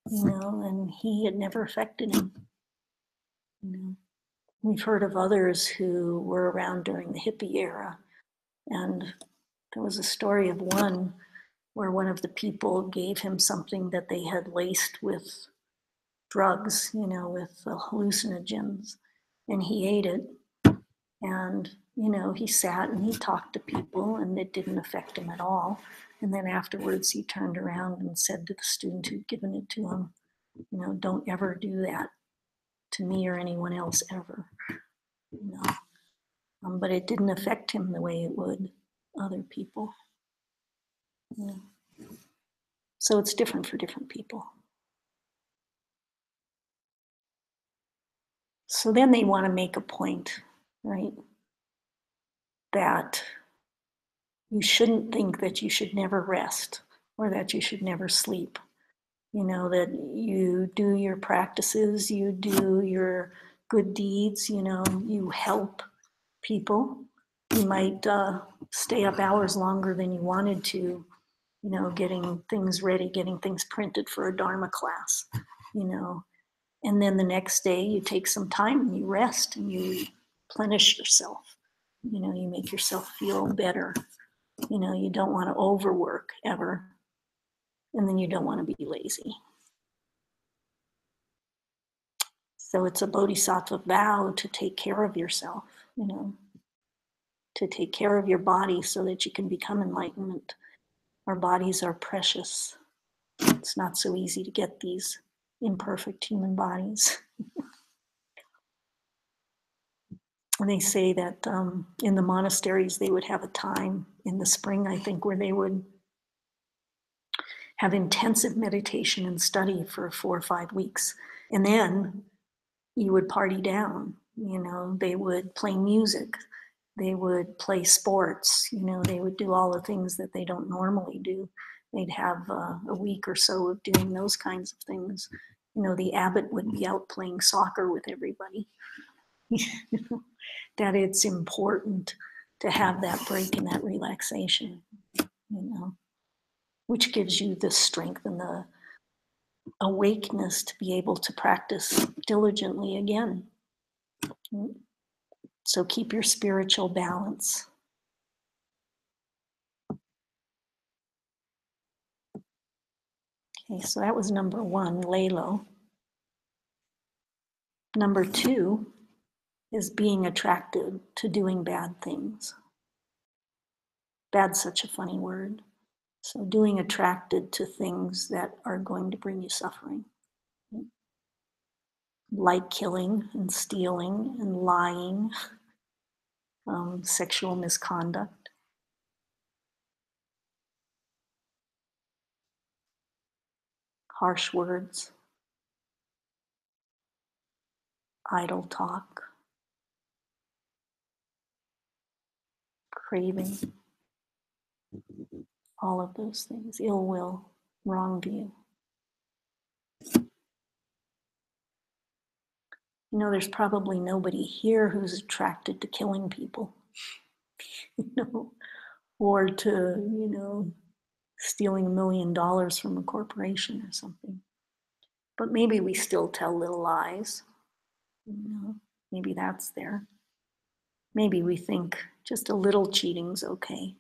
you know, and it never affected him, you know. We've heard of others who were around during the hippie era, and there was a story of one where one of the people gave him something that they had laced with drugs, with hallucinogens, and he ate it. And, he sat and he talked to people and it didn't affect him at all. And then afterwards, he turned around and said to the student who'd given it to him, don't ever do that to me or anyone else ever. But it didn't affect him the way it would other people. So it's different for different people. So then they want to make a point, right? That you shouldn't think that you should never rest or that you should never sleep. That you do your practices, you do your good deeds, you help people. You might stay up hours longer than you wanted to, getting things ready, getting things printed for a Dharma class, and then the next day you take some time and you rest and you replenish yourself. You make yourself feel better. You don't want to overwork ever, and then you don't want to be lazy. So it's a bodhisattva vow to take care of yourself, to take care of your body so that you can become enlightenment. Our bodies are precious. It's not so easy to get these imperfect human bodies. And they say that in the monasteries, they would have a time in the spring, I think, where they would have intensive meditation and study for 4 or 5 weeks. And then you would party down. They would play music. They would play sports. They would do all the things that they don't normally do. They'd have a week or so of doing those kinds of things. The abbot would be out playing soccer with everybody. That it's important to have that break and that relaxation, which gives you the strength and the awakeness to be able to practice diligently again. So keep your spiritual balance. Okay, so that was number 1, lay low. Number 2 is being attracted to doing bad things. Bad's such a funny word. So doing attracted to things that are going to bring you suffering. Like killing and stealing and lying, sexual misconduct. Harsh words. Idle talk. Craving. All of those things. Ill will. Wrong view. There's probably nobody here who's attracted to killing people, or to, stealing $1 million from a corporation or something. But maybe we still tell little lies. Maybe that's there. Maybe we think just a little cheating's okay.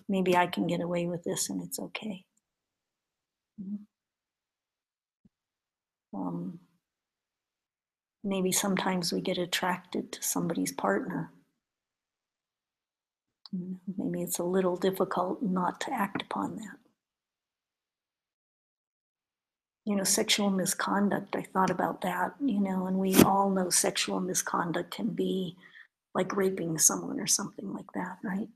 Maybe I can get away with this and it's okay. Maybe sometimes we get attracted to somebody's partner. Maybe it's a little difficult not to act upon that. Sexual misconduct, I thought about that, and we all know sexual misconduct can be like raping someone or something like that, right?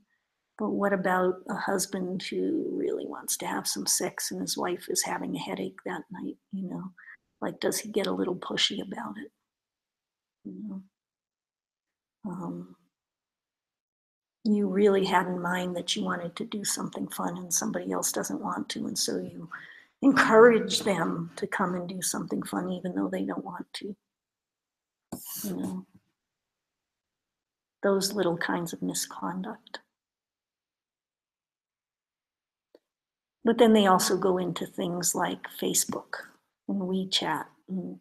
But what about a husband who really wants to have some sex and his wife is having a headache that night, Like, does he get a little pushy about it? You really had in mind that you wanted to do something fun and somebody else doesn't want to, and so you encourage them to come and do something fun even though they don't want to. Those little kinds of misconduct. But then they also go into things like Facebook and WeChat and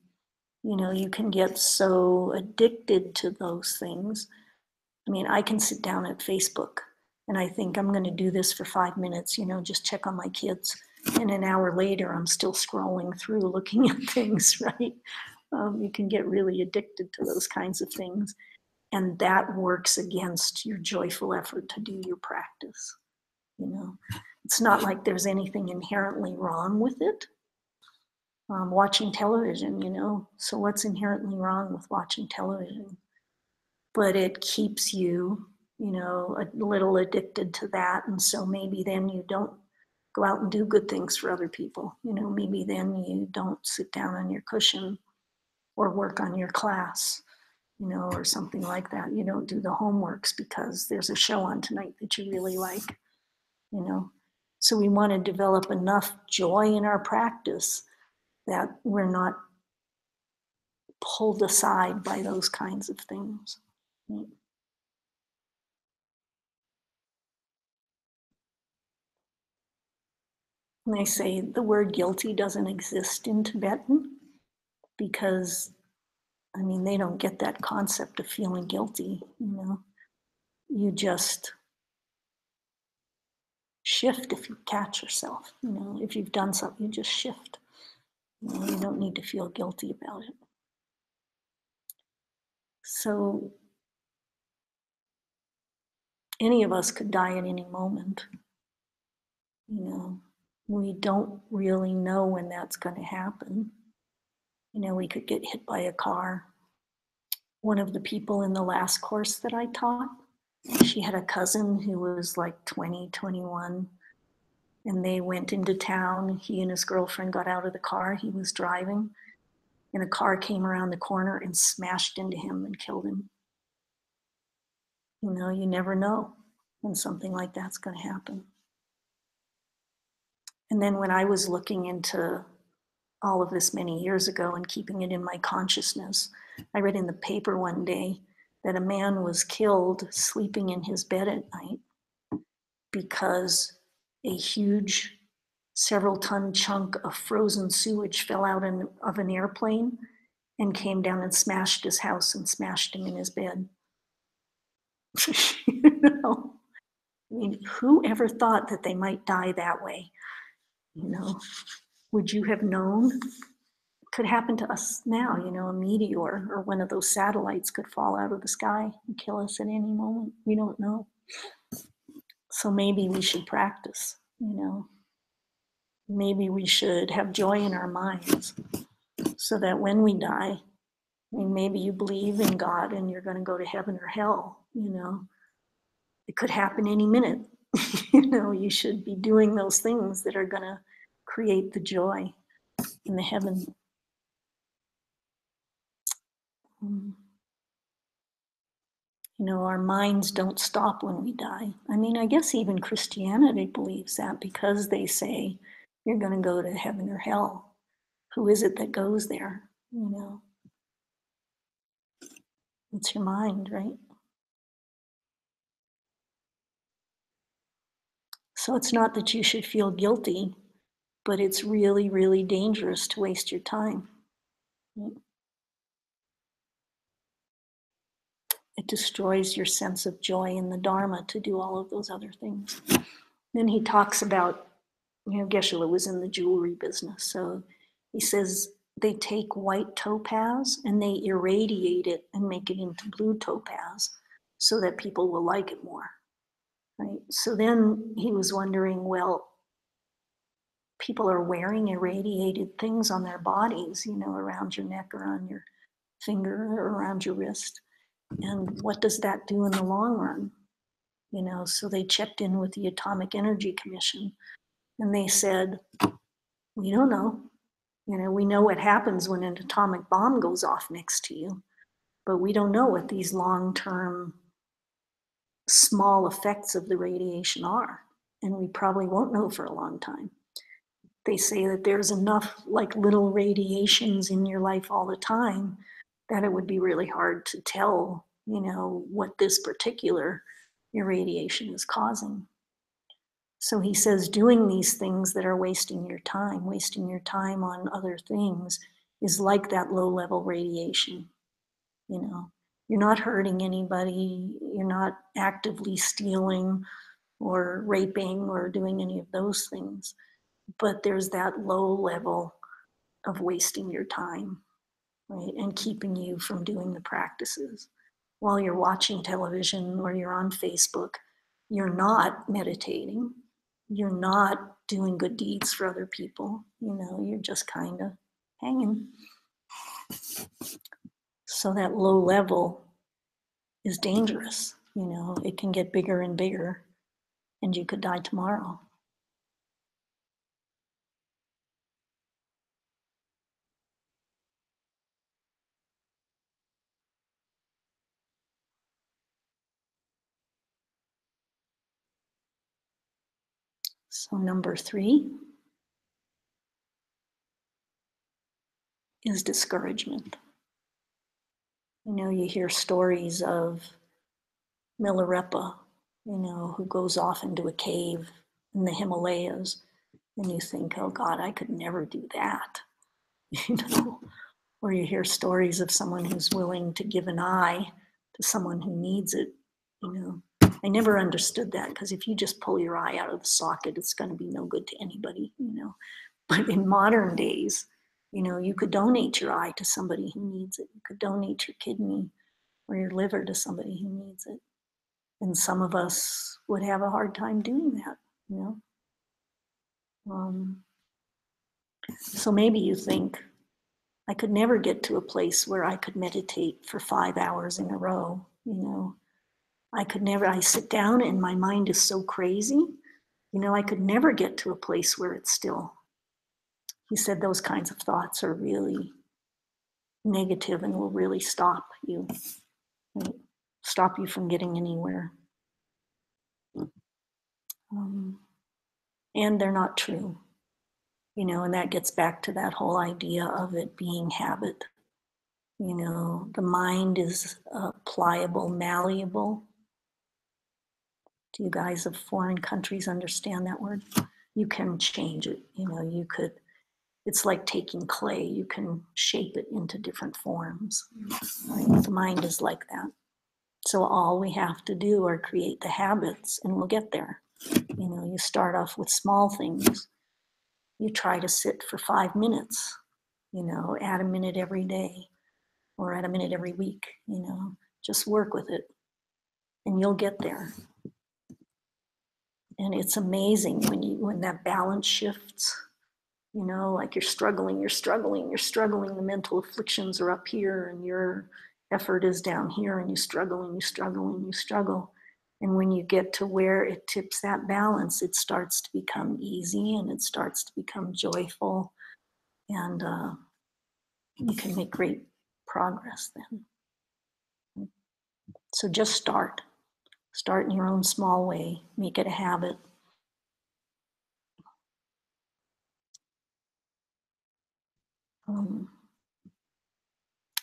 You know, you can get so addicted to those things. I mean, I can sit down at Facebook and I think I'm going to do this for 5 minutes, you know, just check on my kids. And an hour later, I'm still scrolling through looking at things, right? You can get really addicted to those kinds of things. And that works against your joyful effort to do your practice. You know, it's not like there's anything inherently wrong with it. Watching television, you know, so what's inherently wrong with watching television? But it keeps you, you know, a little addicted to that. And so maybe then you don't go out and do good things for other people. You know, maybe then you don't sit down on your cushion or work on your class, you know, or something like that. You don't do the homeworks because there's a show on tonight that you really like, you know. So we want to develop enough joy in our practice that we're not pulled aside by those kinds of things. And they say the word guilty doesn't exist in Tibetan because, I mean, they don't get that concept of feeling guilty, you know. You just shift if you catch yourself, you know. If you've done something, you just shift. You know, you don't need to feel guilty about it. So any of us could die at any moment, you know. We don't really know when that's going to happen. You know, we could get hit by a car. One of the people in the last course that I taught, she had a cousin who was like 20, 21, and they went into town. He and his girlfriend got out of the car. He was driving, and a car came around the corner and smashed into him and killed him. You know, you never know when something like that's going to happen. And then when I was looking into all of this many years ago and keeping it in my consciousness, I read in the paper one day that a man was killed sleeping in his bed at night because a huge several-ton chunk of frozen sewage fell out of an airplane and came down and smashed his house and smashed him in his bed. You know, I mean, who ever thought that they might die that way? You know, would you have known? It could happen to us now, you know, a meteor or one of those satellites could fall out of the sky and kill us at any moment. We don't know. So maybe we should practice, you know. Maybe we should have joy in our minds so that when we die, I mean, maybe you believe in God and you're going to go to heaven or hell, you know. It could happen any minute. You know, you should be doing those things that are going to create the joy in the heaven. You know, our minds don't stop when we die. I mean, I guess even Christianity believes that because they say you're going to go to heaven or hell. Who is it that goes there? You know, it's your mind, right? So it's not that you should feel guilty, but it's really, really dangerous to waste your time. It destroys your sense of joy in the Dharma to do all of those other things. Then he talks about, you know, Geshe-la was in the jewelry business. So he says they take white topaz and they irradiate it and make it into blue topaz so that people will like it more, right? So then he was wondering, well, people are wearing irradiated things on their bodies, you know, around your neck or on your finger or around your wrist. And what does that do in the long run? You know, so they checked in with the Atomic Energy Commission and they said, we don't know. You know, we know what happens when an atomic bomb goes off next to you, but we don't know what these long-term small effects of the radiation are. And we probably won't know for a long time. They say that there's enough like little radiations in your life all the time that it would be really hard to tell, you know, what this particular irradiation is causing. So he says doing these things that are wasting your time on other things is like that low-level radiation. You know, you're not hurting anybody, you're not actively stealing or raping or doing any of those things, but there's that low level of wasting your time, right, and keeping you from doing the practices. While you're watching television or you're on Facebook, you're not meditating, you're not doing good deeds for other people, you know, you're just kind of hanging. So that low level is dangerous, you know, it can get bigger and bigger, and you could die tomorrow. So number 3 is discouragement. You know, you hear stories of Milarepa, you know, who goes off into a cave in the Himalayas, and you think, oh God, I could never do that, you know. Or you hear stories of someone who's willing to give an eye to someone who needs it, you know. I never understood that, because if you just pull your eye out of the socket, it's going to be no good to anybody, you know. But in modern days, you know, you could donate your eye to somebody who needs it. You could donate your kidney or your liver to somebody who needs it. And some of us would have a hard time doing that, you know. So maybe you think, I could never get to a place where I could meditate for 5 hours in a row, you know. I could never, I sit down and my mind is so crazy, you know, I could never get to a place where it's still. He said those kinds of thoughts are really negative and will really stop you, right? Stop you from getting anywhere. And they're not true, you know, and that gets back to that whole idea of it being habit. You know, the mind is pliable, malleable. Do you guys of foreign countries understand that word? You can change it, you know, you could, it's like taking clay, you can shape it into different forms, right? The mind is like that. So all we have to do are create the habits and we'll get there. You know, you start off with small things. You try to sit for 5 minutes, you know, add a minute every day or add a minute every week, you know, just work with it and you'll get there. And it's amazing when that balance shifts, you know, like you're struggling, the mental afflictions are up here and your effort is down here and you struggle. And when you get to where it tips that balance, it starts to become easy and it starts to become joyful, and you can make great progress then. So just start in your own small way, make it a habit.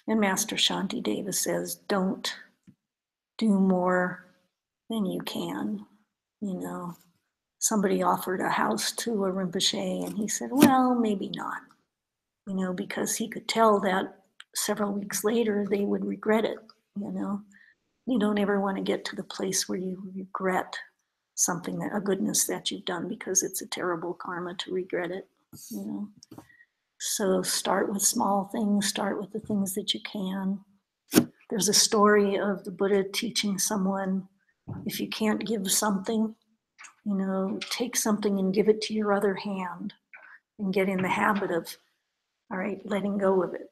And Master Shantideva says, don't do more than you can, you know. Somebody offered a house to a Rinpoche and he said, well, maybe not, you know, because he could tell that several weeks later they would regret it, you know. You don't ever want to get to the place where you regret something, that a goodness that you've done, because it's a terrible karma to regret it, you know. So start with small things, start with the things that you can. There's a story of the Buddha teaching someone, if you can't give something, you know, take something and give it to your other hand and get in the habit of, all right, letting go of it,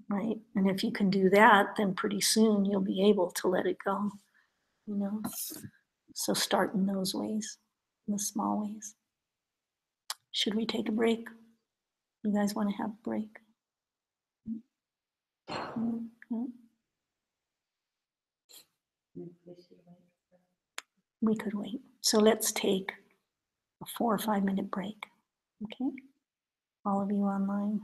right? And if you can do that, then pretty soon you'll be able to let it go, you know. So start in those ways, in the small ways. Should we take a break? You guys want to have a break? Mm-hmm. We could wait. So let's take a 4 or 5 minute break. Okay? All of you online.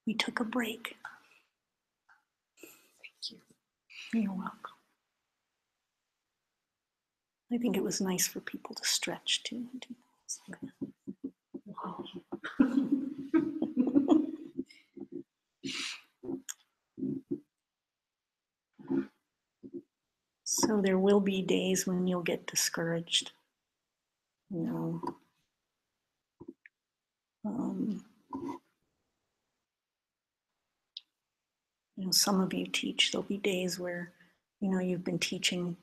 We took a break. Thank you. You're welcome. I think it was nice for people to stretch too. So there will be days when you'll get discouraged. You know, some of you teach. There'll be days where, you've been teaching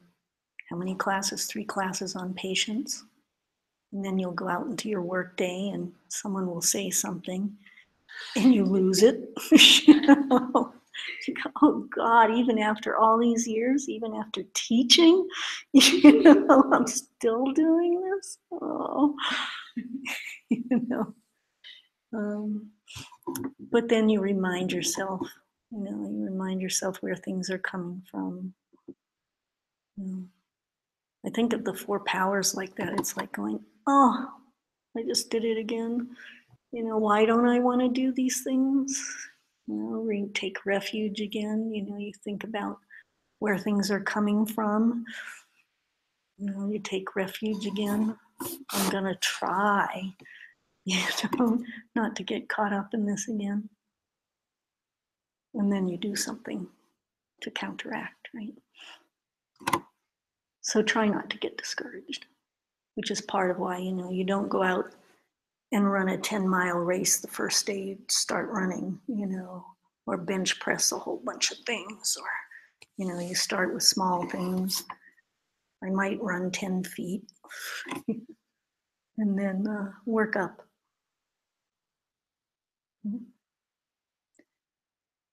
how many classes? 3 classes on patience. And then you'll go out into your work day and someone will say something and you lose it. You go, oh God, even after all these years, even after teaching, I'm still doing this. Oh, but then you remind yourself, where things are coming from. I think of the 4 powers like that. It's like going, oh, I just did it again. Why don't I want to do these things? Take refuge again. You think about where things are coming from. You take refuge again. I'm going to try, not to get caught up in this again. And then you do something to counteract, right? So try not to get discouraged, which is part of why, you don't go out and run a 10-mile race the first day you start running, or bench press a whole bunch of things, or, You know, you start with small things. I might run 10 feet and then work up.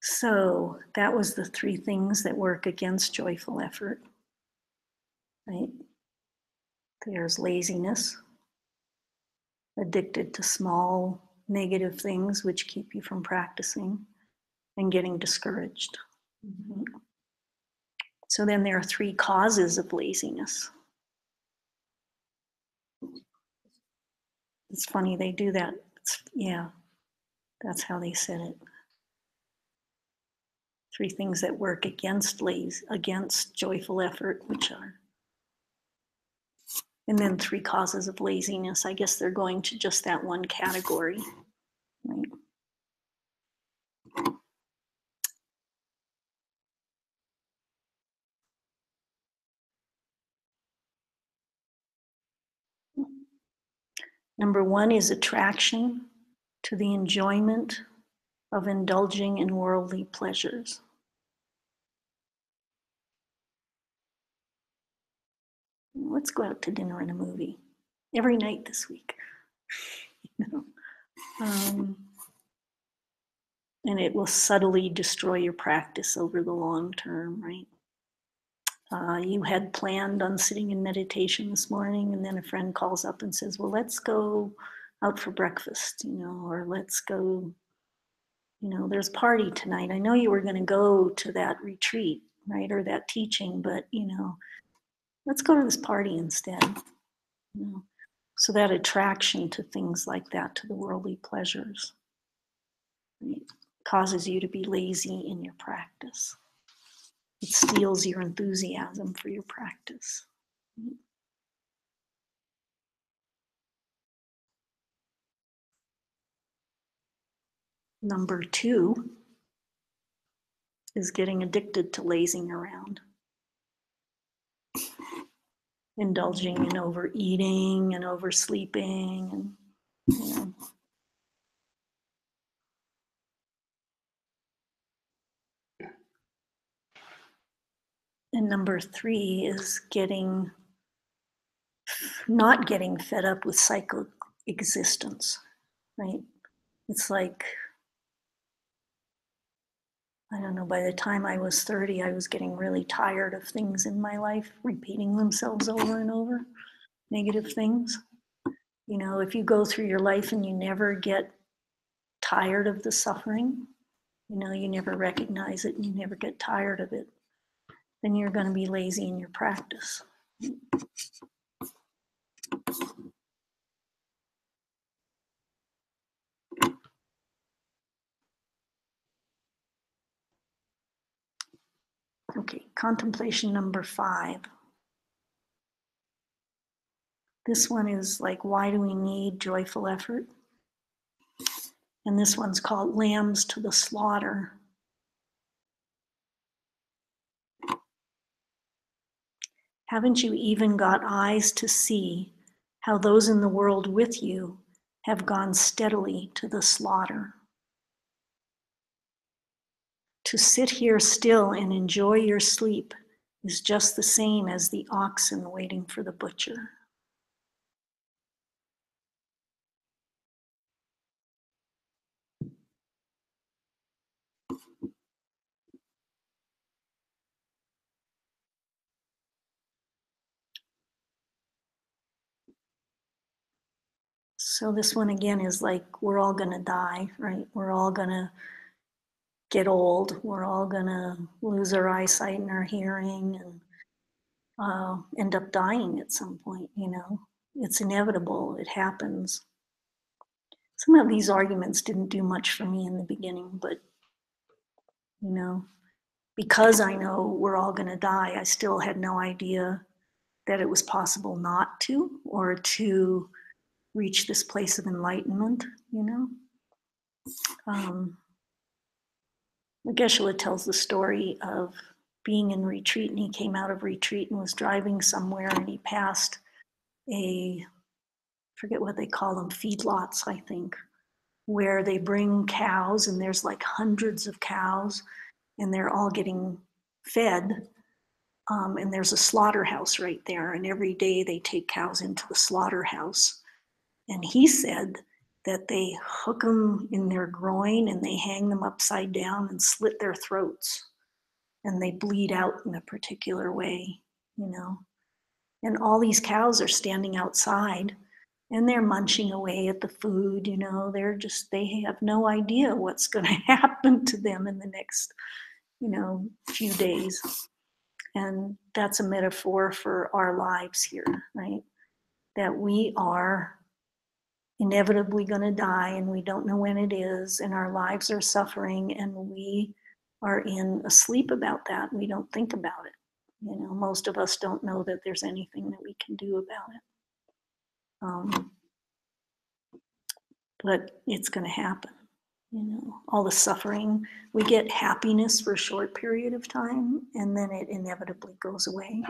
So that was the 3 things that work against joyful effort, right? There's laziness, addicted to small negative things which keep you from practicing, and getting discouraged. So then there are 3 causes of laziness. It's funny they do that. Yeah, that's how they said it. 3 things that work against joyful effort, which are, and then 3 causes of laziness. I guess they're going to just that one category, right? Number 1 is attraction to the enjoyment of indulging in worldly pleasures. Let's go out to dinner and a movie every night this week. You know? And it will subtly destroy your practice over the long term, right? You had planned on sitting in meditation this morning, and then a friend calls up and says, well, let's go out for breakfast, you know, or let's go, you know, there's a party tonight. I know you were going to go to that retreat, right, or that teaching, but, you know, let's go to this party instead. You know? So that attraction to things like that, to the worldly pleasures, right, causes you to be lazy in your practice. It steals your enthusiasm for your practice. Number 2 is getting addicted to lazing around, indulging in overeating and oversleeping, and you know. And number 3 is not getting fed up with cyclic existence, right? It's like, I don't know, by the time I was 30, I was getting really tired of things in my life repeating themselves over and over, negative things. You know, if you go through your life and you never get tired of the suffering, you know, you never recognize it and you never get tired of it, then you're going to be lazy in your practice. Okay, contemplation number 5. This one is like, why do we need joyful effort? And this one's called Lambs to the Slaughter. Haven't you even got eyes to see how those in the world with you have gone steadily to the slaughter? To sit here still and enjoy your sleep is just the same as the oxen waiting for the butcher. So this one again is like, we're all gonna die, right? We're all gonna get old. We're all gonna lose our eyesight and our hearing and end up dying at some point, you know? It's inevitable, it happens. Some of these arguments didn't do much for me in the beginning, but, you know, because I know we're all gonna die, I still had no idea that it was possible not to, or to reach this place of enlightenment, you know? Geshe tells the story of being in retreat, and he came out of retreat and was driving somewhere, and he passed I forget what they call them, feedlots, I think, where they bring cows, and there's like hundreds of cows, and they're all getting fed. And there's a slaughterhouse right there, and every day they take cows into the slaughterhouse. And he said that they hook them in their groin and they hang them upside down and slit their throats, and they bleed out in a particular way, you know. And all these cows are standing outside and they're munching away at the food, you know. They have no idea what's going to happen to them in the next, you know, few days. And that's a metaphor for our lives here, right? That we are inevitably going to die and we don't know when it is, and our lives are suffering, and we are in a sleep about that. We don't think about it. You know, most of us don't know that there's anything that we can do about it. But it's going to happen. You know, all the suffering, we get happiness for a short period of time, and then it inevitably goes away.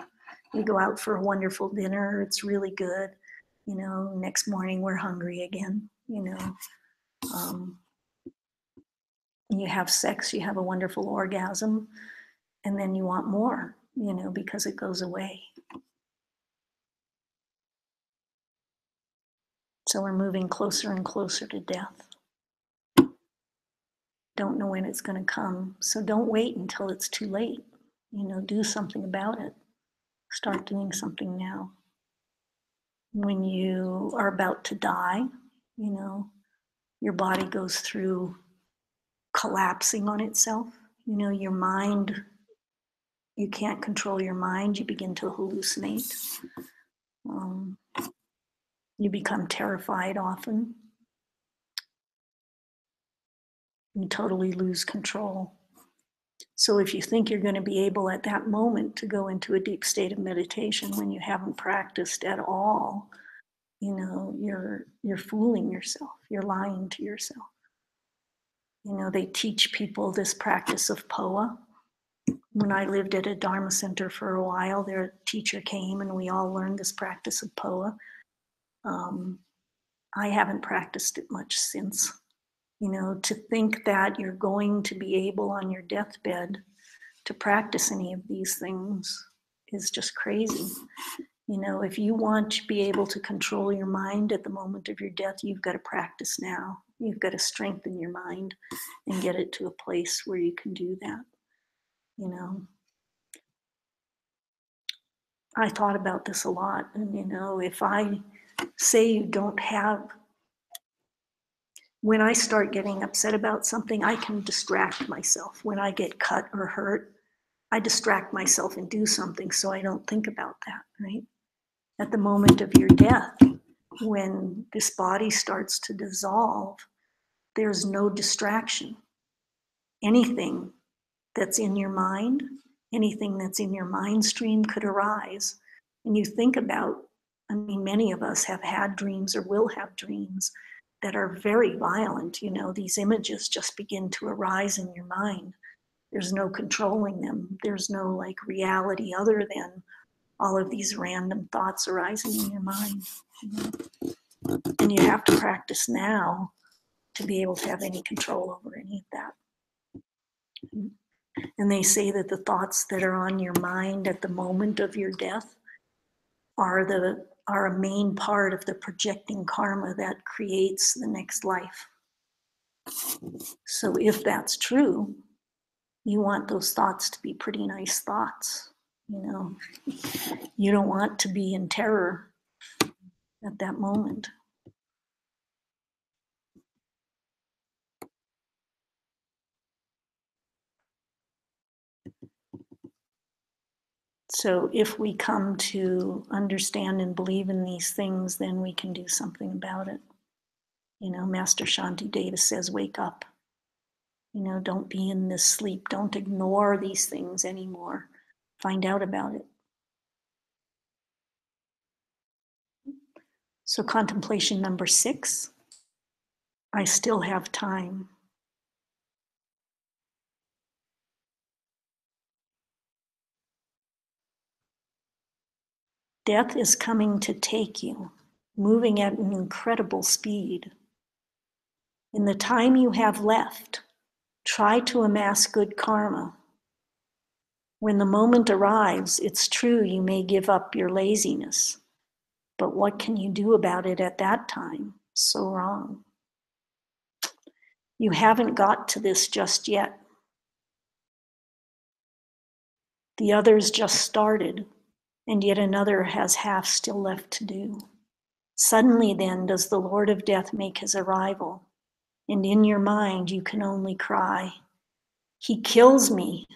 We go out for a wonderful dinner, it's really good. You know, next morning we're hungry again, you know. You have sex, you have a wonderful orgasm, and then you want more, you know, because it goes away. So we're moving closer and closer to death. Don't know when it's going to come, so don't wait until it's too late. You know, do something about it. Start doing something now. When you are about to die, you know, your body goes through collapsing on itself. You know, your mind, you can't control your mind. You begin to hallucinate. You become terrified often. You totally lose control. So if you think you're going to be able at that moment to go into a deep state of meditation when you haven't practiced at all, you know, you're fooling yourself. You're lying to yourself. You know, they teach people this practice of POA. When I lived at a Dharma center for a while, their teacher came and we all learned this practice of POA. I haven't practiced it much since. You know, to think that you're going to be able on your deathbed to practice any of these things is just crazy. You know, if you want to be able to control your mind at the moment of your death, you've got to practice now. You've got to strengthen your mind and get it to a place where you can do that. You know, I thought about this a lot, and you know, if I say you don't have, when I start getting upset about something, I can distract myself. When I get cut or hurt, I distract myself and do something so I don't think about that, right? At the moment of your death, when this body starts to dissolve, there's no distraction. Anything that's in your mind, anything that's in your mind stream could arise. And you think about, I mean, many of us have had dreams or will have dreams that are very violent. You know, these images just begin to arise in your mind. There's no controlling them. There's no like reality other than all of these random thoughts arising in your mind. And you have to practice now to be able to have any control over any of that. And they say that the thoughts that are on your mind at the moment of your death are a main part of the projecting karma that creates the next life. So if that's true, you want those thoughts to be pretty nice thoughts. You know, you don't want to be in terror at that moment. So if we come to understand and believe in these things, then we can do something about it. You know, Master Shantideva says, wake up. You know, don't be in this sleep. Don't ignore these things anymore. Find out about it. So contemplation number 6, I still have time. Death is coming to take you, moving at an incredible speed. In the time you have left, try to amass good karma. When the moment arrives, it's true you may give up your laziness, but what can you do about it at that time? So wrong. You haven't got to this just yet. The others just started, and yet another has half still left to do. Suddenly then does the Lord of Death make his arrival, and in your mind you can only cry, "He kills me."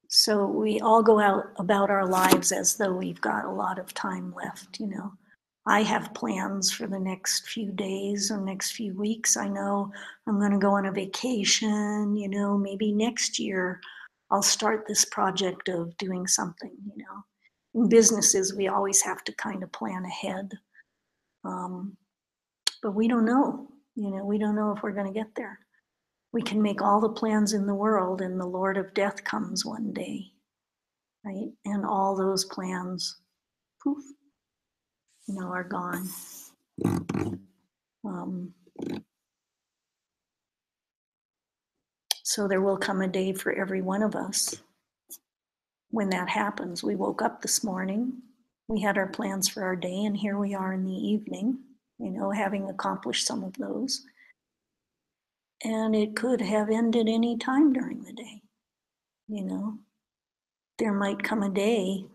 So we all go out about our lives as though we've got a lot of time left, you know. I have plans for the next few days or next few weeks. I know I'm going to go on a vacation, you know, maybe next year I'll start this project of doing something, you know. In businesses, we always have to kind of plan ahead. But we don't know, you know, we don't know if we're going to get there. We can make all the plans in the world and the Lord of Death comes one day, right? And all those plans, poof, you know, are gone. So there will come a day for every one of us when that happens. We woke up this morning, we had our plans for our day, and here we are in the evening, you know, having accomplished some of those. And it could have ended any time during the day, you know. There might come a day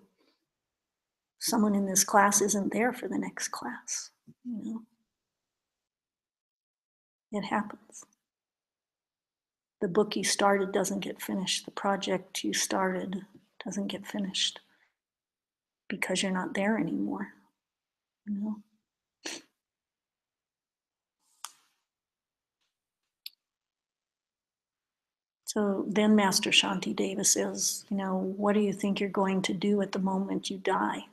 someone in this class isn't there for the next class, you know. It happens. The book you started doesn't get finished. The project you started doesn't get finished because you're not there anymore, you know. So then Master Shantideva says, you know, what do you think you're going to do at the moment you die?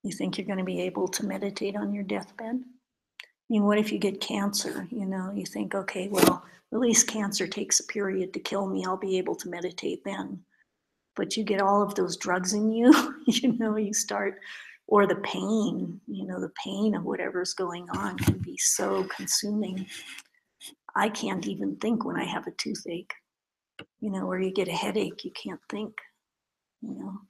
You think you're going to be able to meditate on your deathbed? I mean, what if you get cancer? You know, you think, okay, well, at least cancer takes a period to kill me. I'll be able to meditate then. But you get all of those drugs in you, you know, you start, or the pain, you know, the pain of whatever's going on can be so consuming. I can't even think when I have a toothache, you know, or you get a headache, you can't think, you know.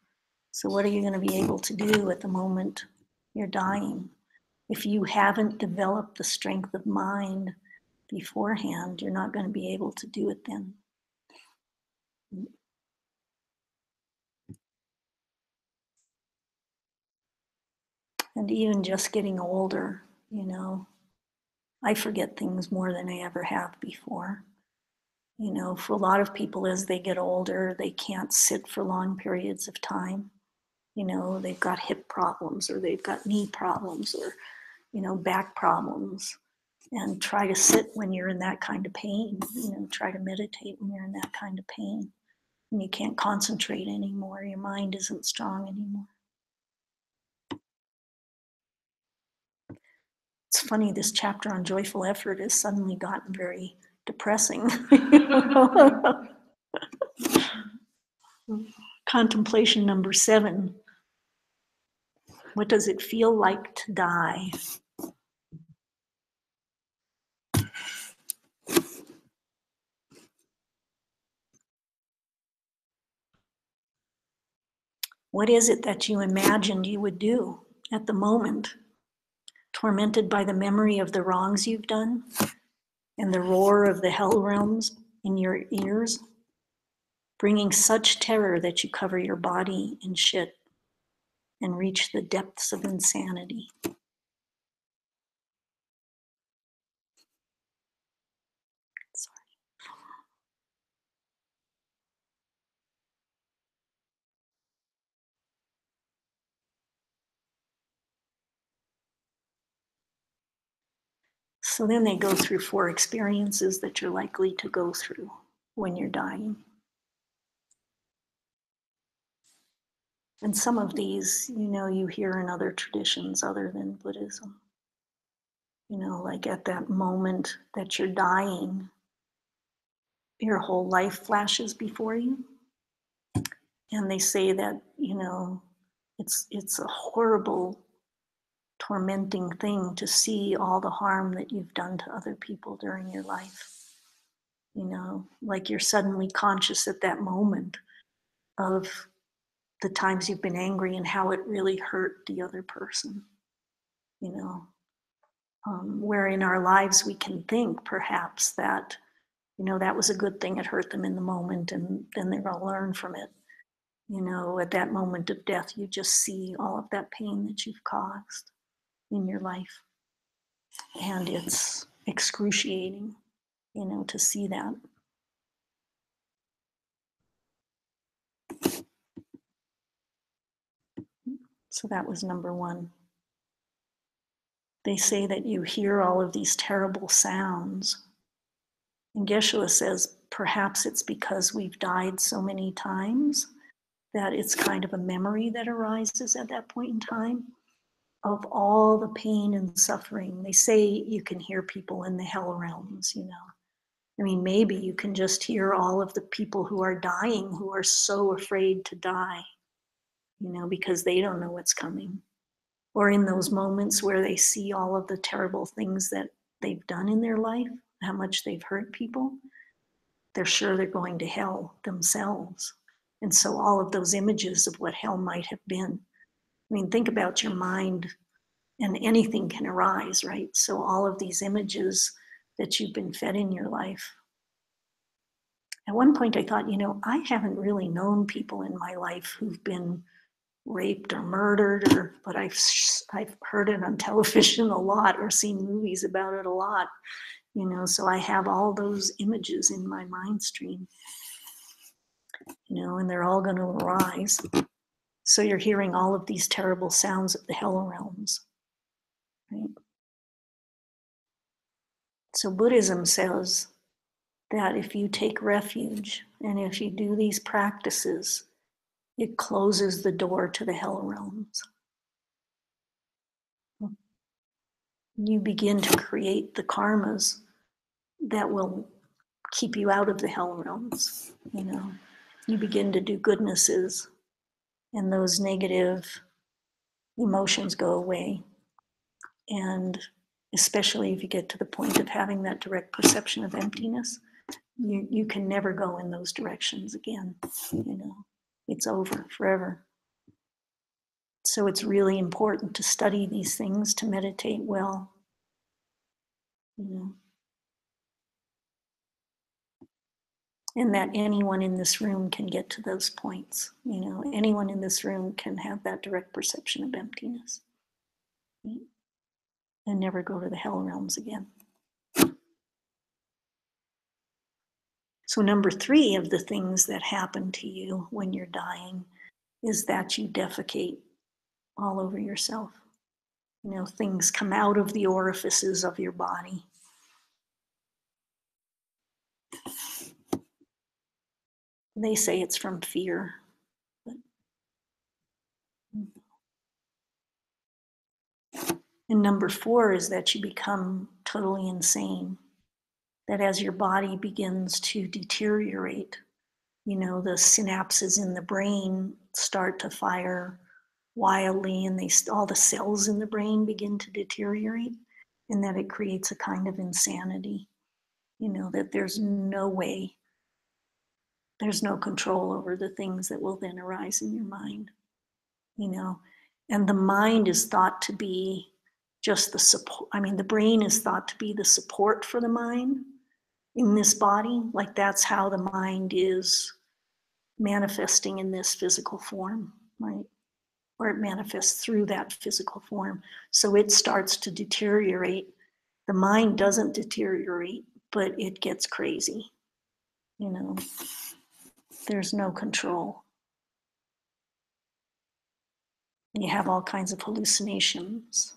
So what are you going to be able to do at the moment you're dying? If you haven't developed the strength of mind beforehand, you're not going to be able to do it then. And even just getting older, you know, I forget things more than I ever have before. You know, for a lot of people, as they get older, they can't sit for long periods of time. You know, they've got hip problems or they've got knee problems or, you know, back problems. And try to sit when you're in that kind of pain. You know, try to meditate when you're in that kind of pain. And you can't concentrate anymore. Your mind isn't strong anymore. It's funny, this chapter on joyful effort has suddenly gotten very depressing. Contemplation number 7. What does it feel like to die? What is it that you imagined you would do at the moment, tormented by the memory of the wrongs you've done and the roar of the hell realms in your ears, bringing such terror that you cover your body in shit and reach the depths of insanity? Sorry. So then they go through 4 experiences that you're likely to go through when you're dying. And some of these, you know, you hear in other traditions other than Buddhism. You know, like at that moment that you're dying, your whole life flashes before you. And they say that, you know, it's a horrible tormenting thing to see all the harm that you've done to other people during your life. You know, like you're suddenly conscious at that moment of the times you've been angry and how it really hurt the other person. You know, where in our lives we can think perhaps that, you know, that was a good thing, it hurt them in the moment, and then they're going to learn from it. You know, at that moment of death, you just see all of that pain that you've caused in your life. And it's excruciating, you know, to see that. So that was number one. They say that you hear all of these terrible sounds. And Geshe says, perhaps it's because we've died so many times that it's kind of a memory that arises at that point in time of all the pain and suffering. They say you can hear people in the hell realms, you know. I mean, maybe you can just hear all of the people who are dying, who are so afraid to die, you know, because they don't know what's coming. Or in those moments where they see all of the terrible things that they've done in their life, how much they've hurt people, they're sure they're going to hell themselves. And so all of those images of what hell might have been. I mean, think about your mind, and anything can arise, right? So all of these images that you've been fed in your life. At one point I thought, you know, I haven't really known people in my life who've been raped or murdered, but I've heard it on television a lot or seen movies about it a lot, you know, so I have all those images in my mind stream, you know, and they're all going to arise. So you're hearing all of these terrible sounds of the hell realms, right? So Buddhism says that if you take refuge and if you do these practices, it closes the door to the hell realms. You begin to create the karmas that will keep you out of the hell realms, you know. You begin to do goodnesses, and those negative emotions go away. And especially if you get to the point of having that direct perception of emptiness, you can never go in those directions again, you know. It's over forever. So it's really important to study these things, to meditate well, you know. And that anyone in this room can get to those points, you know. Anyone in this room can have that direct perception of emptiness, right? And never go to the hell realms again. So number 3 of the things that happen to you when you're dying is that you defecate all over yourself. You know, things come out of the orifices of your body. They say it's from fear. But... And number 4 is that you become totally insane. That as your body begins to deteriorate, you know, the synapses in the brain start to fire wildly, and all the cells in the brain begin to deteriorate, and that it creates a kind of insanity, you know, that there's no way, there's no control over the things that will then arise in your mind, you know. And the mind is thought to be just the support. I mean, the brain is thought to be the support for the mind in this body. Like that's how the mind is manifesting in this physical form, right? Or it manifests through that physical form. So it starts to deteriorate. The mind doesn't deteriorate, but it gets crazy, you know. There's no control. You have all kinds of hallucinations.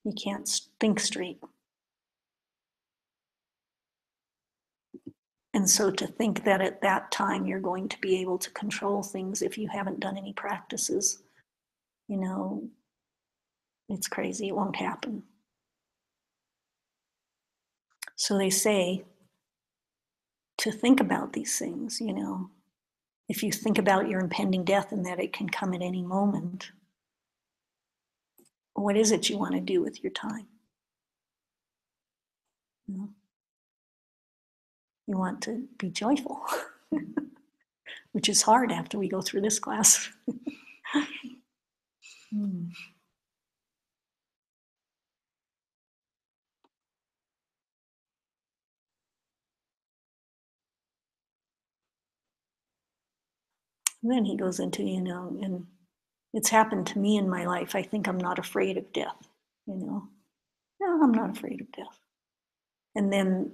You can't think straight. And so to think that at that time you're going to be able to control things if you haven't done any practices, you know, it's crazy. It won't happen. So they say to think about these things, you know. If you think about your impending death and that it can come at any moment, what is it you want to do with your time? You know? You want to be joyful, which is hard after we go through this class. And then he goes into, and it's happened to me in my life. I think I'm not afraid of death, No, I'm not afraid of death. And then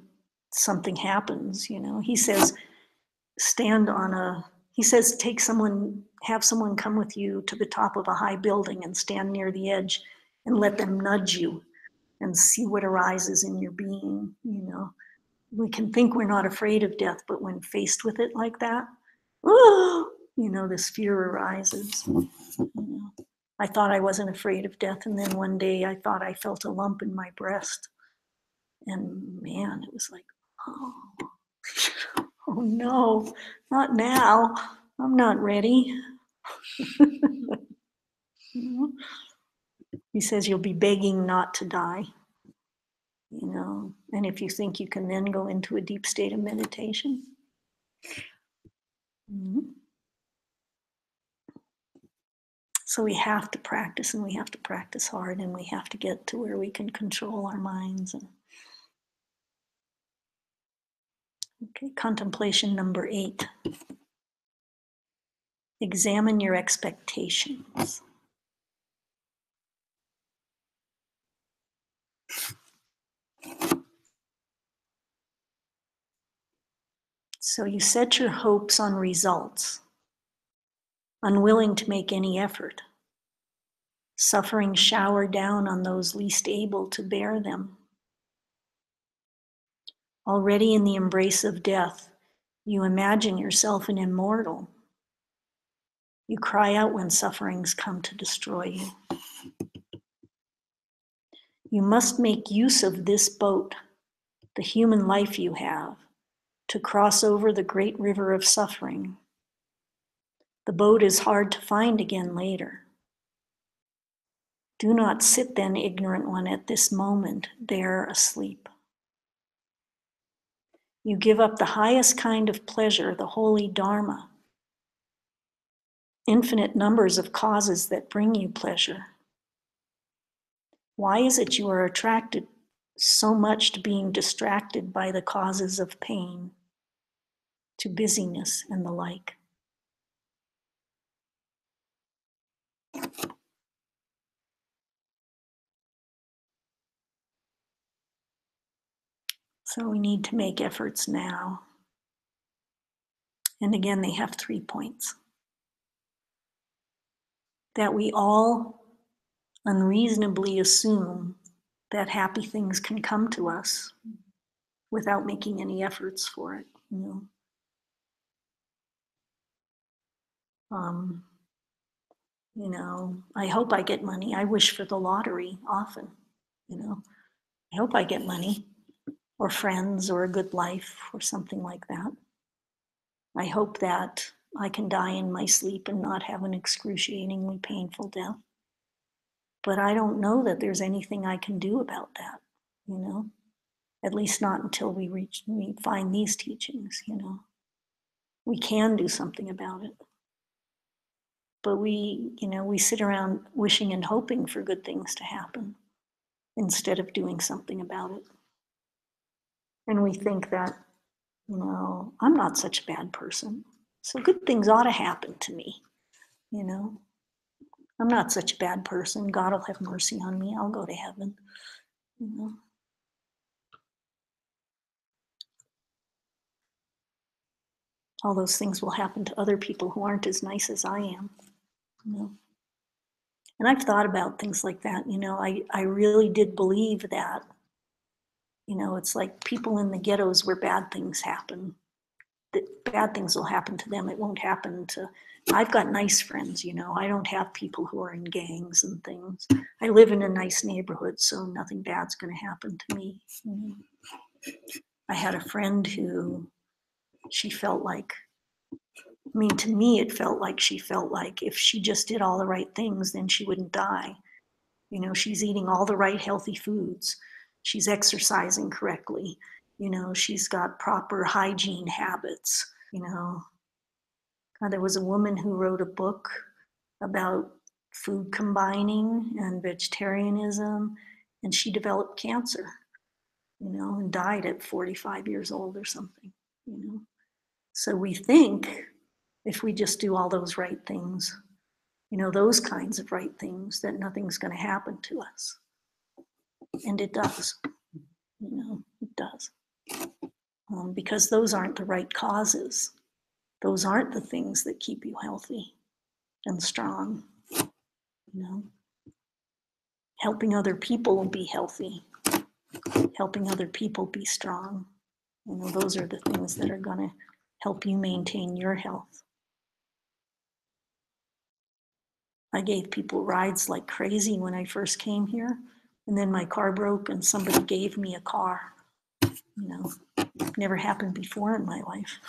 something happens, He says, have someone come with you to the top of a high building and stand near the edge and let them nudge you and see what arises in your being, We can think we're not afraid of death, but when faced with it like that, this fear arises. I thought I wasn't afraid of death, and then one day I thought I felt a lump in my breast. And man, it was like, oh, oh no, not now. I'm not ready. He says you'll be begging not to die. And if you think you can then go into a deep state of meditation. So we have to practice, and we have to practice hard, and we have to get to where we can control our minds. Okay, contemplation number 8. Examine your expectations. So you set your hopes on results, unwilling to make any effort. Suffering shower down on those least able to bear them. Already in the embrace of death, you imagine yourself an immortal. You cry out when sufferings come to destroy you. You must make use of this boat, the human life you have, to cross over the great river of suffering. The boat is hard to find again later. Do not sit then, ignorant one, at this moment, there asleep. You give up the highest kind of pleasure, the holy Dharma, infinite numbers of causes that bring you pleasure. Why is it you are attracted so much to being distracted by the causes of pain, to busyness and the like? So we need to make efforts now. And again, they have 3 points. That we all unreasonably assume that happy things can come to us without making any efforts for it, I hope I get money. I wish for the lottery often, I hope I get money or friends or a good life or something like that. I hope that I can die in my sleep and not have an excruciatingly painful death. But I don't know that there's anything I can do about that, at least not until we find these teachings, We can do something about it. But we sit around wishing and hoping for good things to happen instead of doing something about it. And we think that, I'm not such a bad person, so good things ought to happen to me, I'm not such a bad person. God will have mercy on me. I'll go to heaven, All those things will happen to other people who aren't as nice as I am, And I've thought about things like that, I really did believe that, it's like people in the ghettos where bad things happen, that bad things will happen to them. It won't happen to, I've got nice friends, I don't have people who are in gangs and things. I live in a nice neighborhood, so nothing bad's going to happen to me. I had a friend who, she felt like, to me, it felt like she felt like if she just did all the right things, then she wouldn't die. You know, she's eating all the right healthy foods. She's exercising correctly. You know, she's got proper hygiene habits. You know, there was a woman who wrote a book about food combining and vegetarianism, and she developed cancer, you know, and died at 45 years old or something, you know. So we think if we just do all those right things, you know, those kinds of right things, that nothing's going to happen to us. And it does, you know, it does. Because those aren't the right causes. Those aren't the things that keep you healthy and strong, you know. Helping other people be healthy, helping other people be strong. You know, those are the things that are going to help you maintain your health. I gave people rides like crazy when I first came here, and then my car broke and somebody gave me a car. You know, never happened before in my life.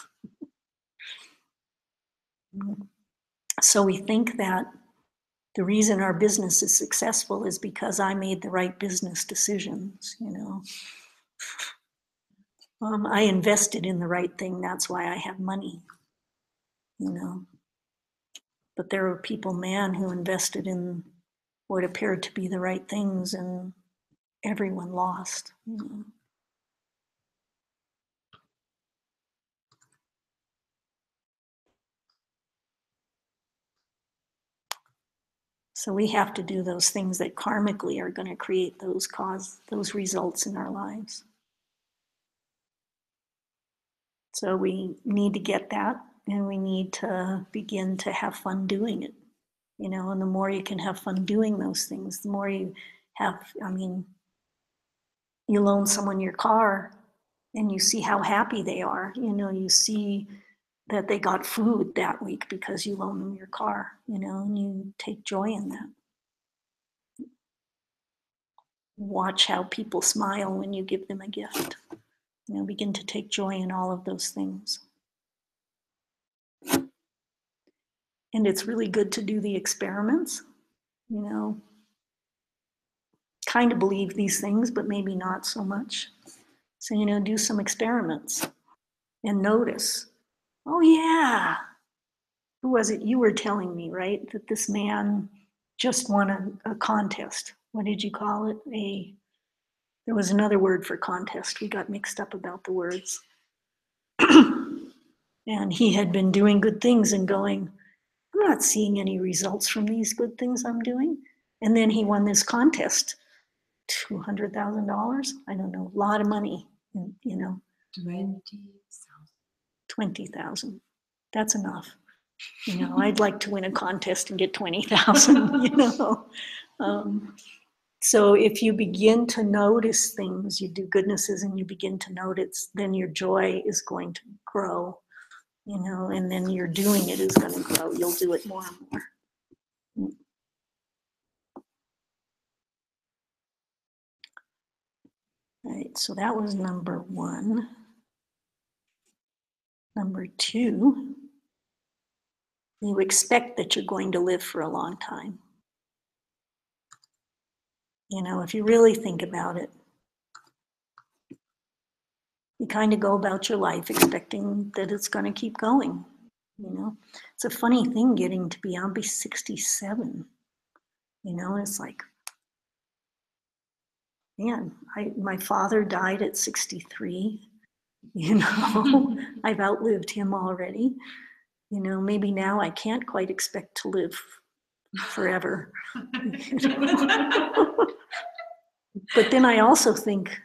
So we think that the reason our business is successful is because I made the right business decisions, you know. I invested in the right thing, that's why I have money, you know. But there were people, man, who invested in what appeared to be the right things, and everyone lost, you know. So we have to do those things that karmically are going to create those results in our lives. So we need to get that, and we need to begin to have fun doing it, you know. And the more you can have fun doing those things, the more you have, I mean, you loan someone your car and you see how happy they are, you know, you see that they got food that week because you loaned them your car, you know, and you take joy in that. Watch how people smile when you give them a gift. You know, begin to take joy in all of those things. And it's really good to do the experiments, you know, kind of believe these things, but maybe not so much. So, you know, do some experiments and notice, oh yeah, who was it? You were telling me, right, that this man just won a contest. What did you call it? There was another word for contest. We got mixed up about the words. And he had been doing good things and going, I'm not seeing any results from these good things I'm doing. And then he won this contest, $200,000. I don't know, a lot of money, you know. 20,000. That's enough. You know, I'd like to win a contest and get 20,000, you know. So if you begin to notice things, you do goodnesses and you begin to notice, then your joy is going to grow, you know, and then your doing it is going to grow. You'll do it more and more. Right, so that was number one. Number two, you expect that you're going to live for a long time. You know, if you really think about it, you kind of go about your life expecting that it's going to keep going. You know, it's a funny thing getting to be, I'll be 67. You know, it's like, man, my father died at 63. You know, I've outlived him already. You know, maybe now I can't quite expect to live forever. You know? But then I also think,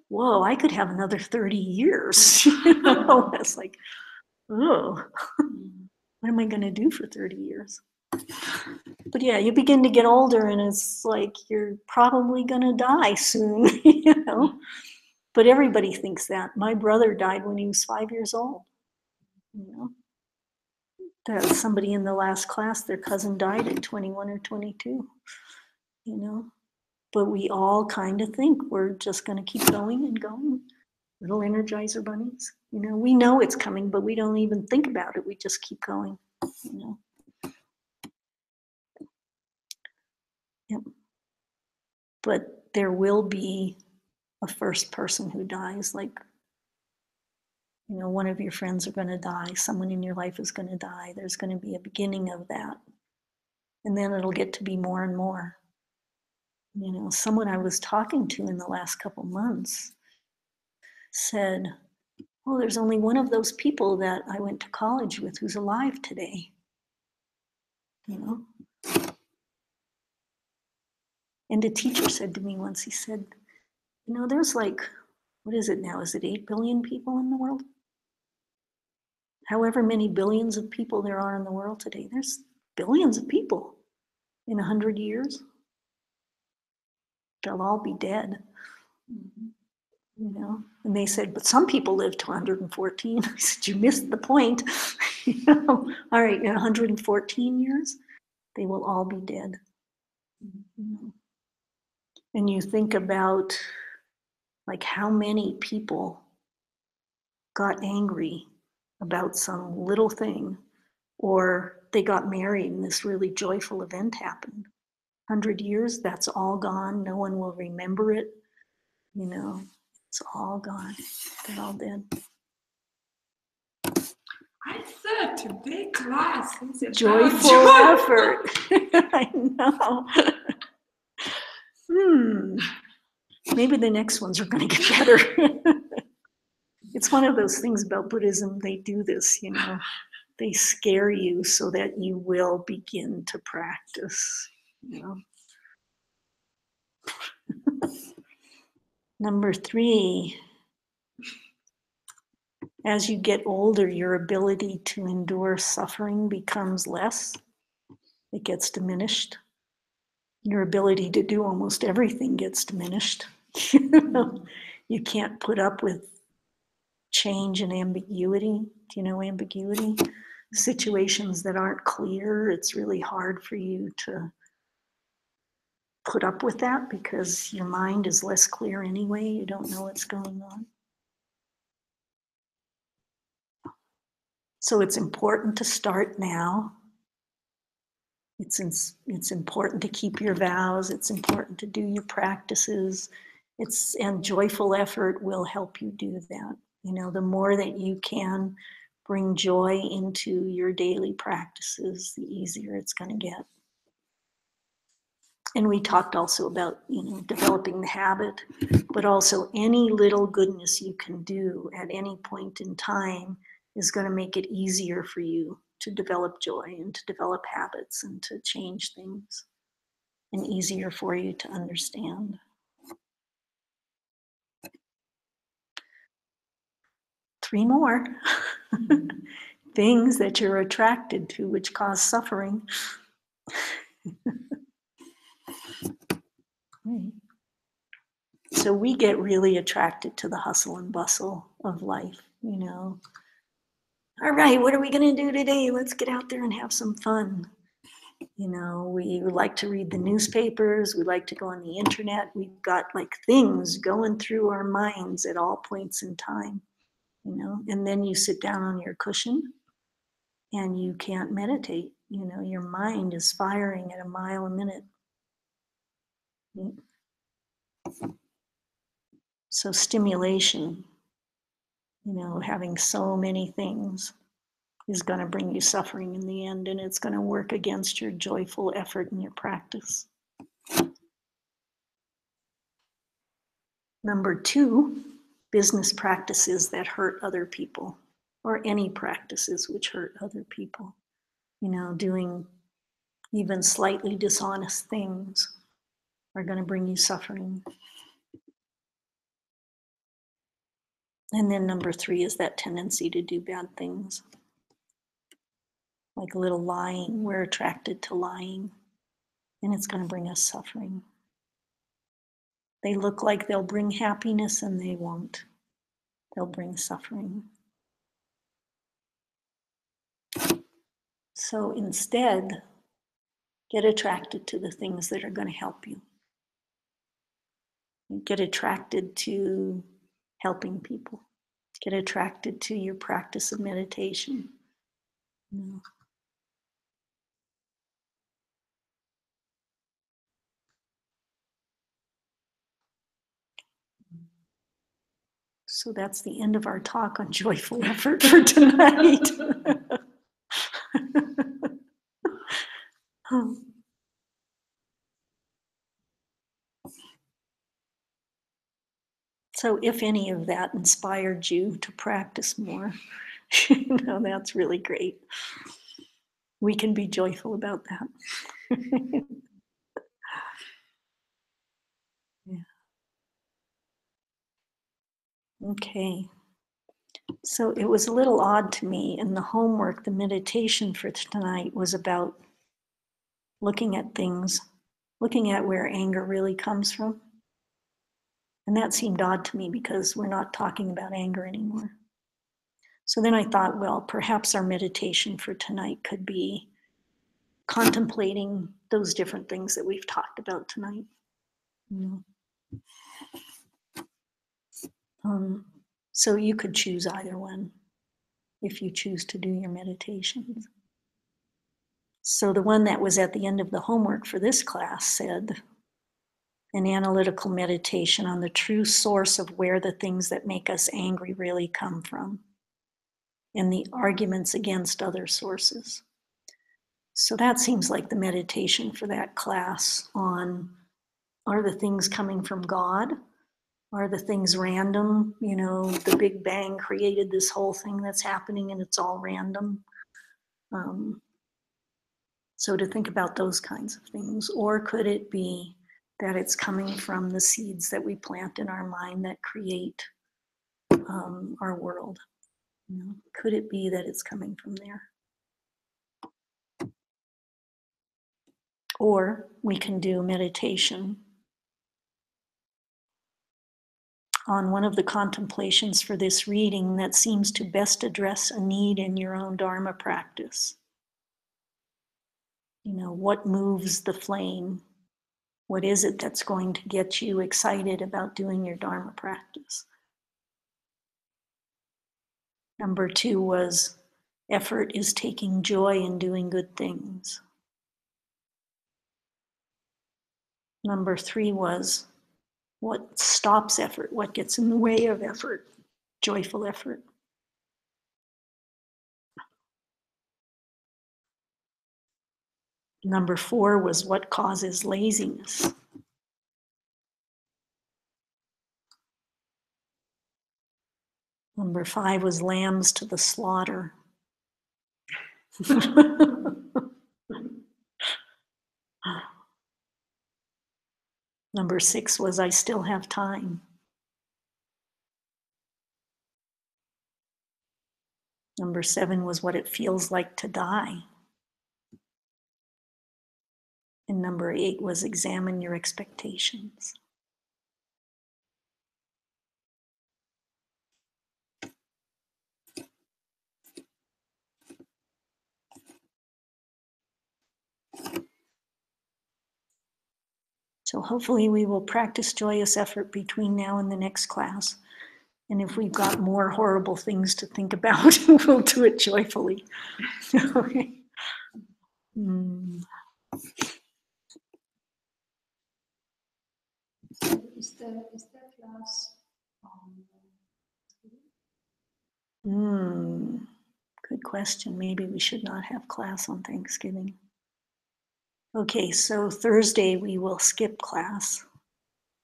whoa, I could have another 30 years. You know, it's like, oh, what am I going to do for 30 years? But yeah, you begin to get older and it's like you're probably going to die soon, you know. But everybody thinks that. My brother died when he was 5 years old. You know, there's somebody in the last class, their cousin died at 21 or 22. You know, but we all kind of think we're just going to keep going and going. Little Energizer bunnies. You know, we know it's coming, but we don't even think about it. We just keep going. You know. Yep. but there will be a first person who dies. Like, one of your friends are going to die, someone in your life is going to die. There's going to be a beginning of that. And then it'll get to be more and more. Someone I was talking to in the last couple months said, oh, there's only one of those people that I went to college with who's alive today. And a teacher said to me once, he said, there's like, what is it now? Is it 8 billion people in the world? However many billions of people there are in the world today, there's billions of people. In 100 years, they'll all be dead. And they said, but some people live to 114. I said, you missed the point. All right, in 114 years, they will all be dead. And you think about like how many people got angry about some little thing, or they got married and this really joyful event happened. 100 years, that's all gone. No one will remember it. It's all gone. They're all dead. I thought today class is about Joyful effort. I know. Maybe the next ones are going to get better. It's one of those things about Buddhism. They do this, They scare you so that you will begin to practice. Number 3, as you get older, your ability to endure suffering becomes less. It gets diminished. Your ability to do almost everything gets diminished. You can't put up with change and ambiguity. Do you know ambiguity? Situations that aren't clear, it's really hard for you to put up with that because your mind is less clear anyway. You don't know what's going on. So it's important to start now. It's important to keep your vows. It's important to do your practices. And joyful effort will help you do that. The more that you can bring joy into your daily practices, the easier it's going to get. And we talked also about, developing the habit, but also any little goodness you can do at any point in time is going to make it easier for you to develop joy and to develop habits and to change things, and easier for you to understand. Three more things that you're attracted to which cause suffering. So we get really attracted to the hustle and bustle of life, All right, what are we going to do today? Let's get out there and have some fun. We like to read the newspapers. We like to go on the internet. We've got like things going through our minds at all points in time, And then you sit down on your cushion and you can't meditate. Your mind is firing at a mile a minute. So stimulation, having so many things is going to bring you suffering in the end, and it's going to work against your joyful effort in your practice. Number 2, business practices that hurt other people, or any practices which hurt other people. Doing even slightly dishonest things are going to bring you suffering. And then number 3 is that tendency to do bad things. Like a little lying, we're attracted to lying, and it's going to bring us suffering. They look like they'll bring happiness, and they won't. They'll bring suffering. So instead, get attracted to the things that are going to help you. Get attracted to helping people. Get attracted to your practice of meditation. So that's the end of our talk on joyful effort for tonight. So if any of that inspired you to practice more, that's really great. We can be joyful about that. Yeah. Okay. So it was a little odd to me in the homework, the meditation for tonight was about looking at things, looking at where anger really comes from. And that seemed odd to me because we're not talking about anger anymore. So then I thought, well, perhaps our meditation for tonight could be contemplating those different things that we've talked about tonight. So you could choose either one if you choose to do your meditations. So the one that was at the end of the homework for this class said, an analytical meditation on the true source of where the things that make us angry really come from, and the arguments against other sources. So that seems like the meditation for that class on, are the things coming from God? Are the things random? You know, the Big Bang created this whole thing that's happening and it's all random. So to think about those kinds of things. Or could it be that it's coming from the seeds that we plant in our mind that create our world? You know, could it be that it's coming from there? Or we can do meditation on one of the contemplations for this reading that seems to best address a need in your own Dharma practice. You know, what moves the flame? What is it that's going to get you excited about doing your Dharma practice? Number 2 was, effort is taking joy in doing good things. Number 3 was, what stops effort? What gets in the way of effort? Joyful effort. Number 4 was, what causes laziness? Number 5 was, lambs to the slaughter. Number 6 was, I still have time. Number 7 was, what it feels like to die. And number 8 was, examine your expectations. So hopefully we will practice joyous effort between now and the next class. And if we've got more horrible things to think about, we'll do it joyfully. Okay. Is that class Good question. Maybe we should not have class on Thanksgiving. Okay, so Thursday we will skip class.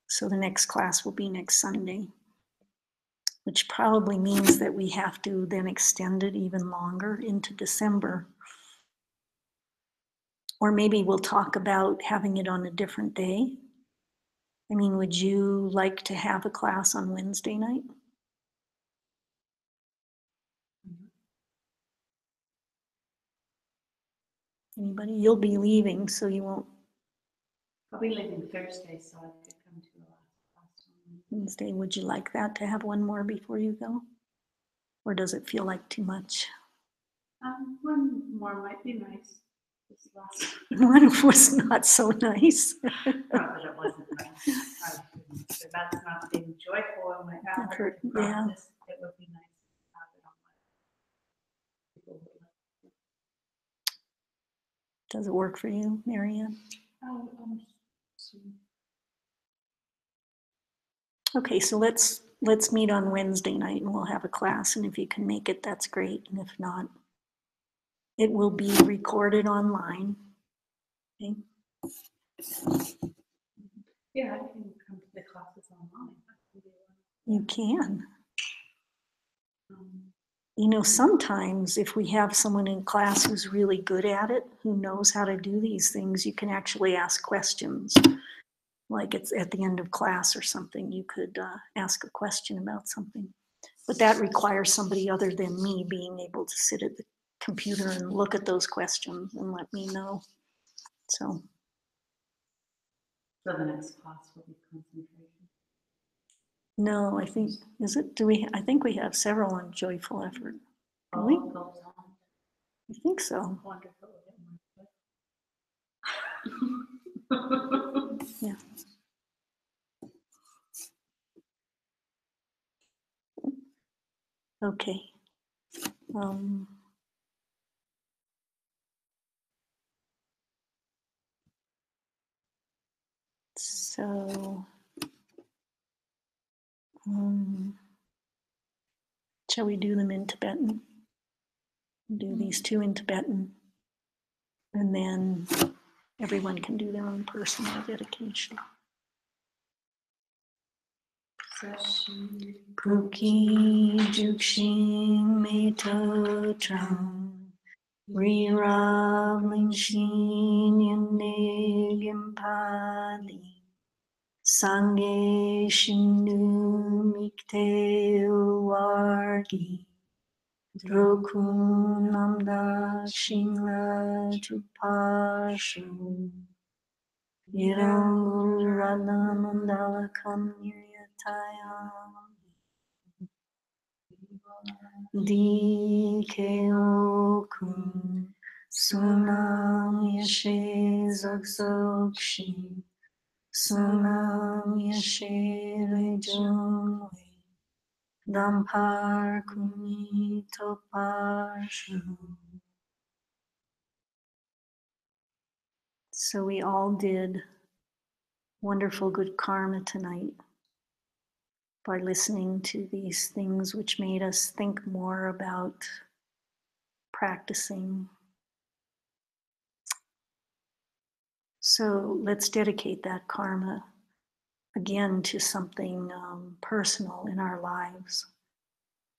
So the next class will be next Sunday, which probably means that we have to then extend it even longer into December. Or maybe we'll talk about having it on a different day. I mean, would you like to have a class on Wednesday night? Anybody? You'll be leaving, so you won't. I'll be leaving Thursday, so I could come to the last class on Wednesday. Would you like that to have one more before you go? Or does it feel like too much? One more might be nice. This last One was not so nice. not that it wasn't nice. But that's not being joyful in my practice. Yeah. It would be nice to have it on my people would like. Does it work for you, Marianne? see. Okay, so let's let's meet on Wednesday night and we'll have a class. And if you can make it, that's great. And if not, it will be recorded online. Okay. Yeah, I can come to the classes online. You can. Um, You know, sometimes if we have someone in class who's really good at it, who knows how to do these things, you can actually ask questions. Like it's at the end of class or something, you could ask a question about something. But that requires somebody other than me being able to sit at the computer and look at those questions and let me know. So the next class will be concentration. no, I think, is it, I think we have several on joyful effort. Do we? All goes on. I think so. Wonderful. Yeah. Okay. So, shall we do them in Tibetan? Do these two in Tibetan, and then everyone can do their own personal dedication. Puki Jukshin Meta Tram Riravlin Shin Yanegim Pali Sange Shinu Mikte Wargi Drokunamda Shingla Tupashu Irangurana Mandala Kamyataya Dikeokun Sunam Yashe Zogzogshin Sunam Yashe Rejungwe Dampar Kuni Topashu. So we all did wonderful good karma tonight by listening to these things which made us think more about practicing. So let's dedicate that karma again to something personal in our lives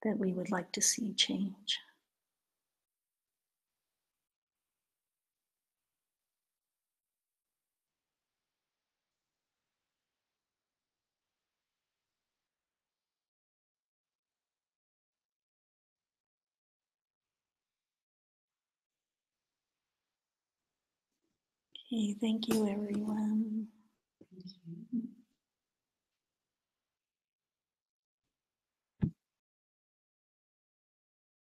that we would like to see change. Okay, thank you everyone. Thank you.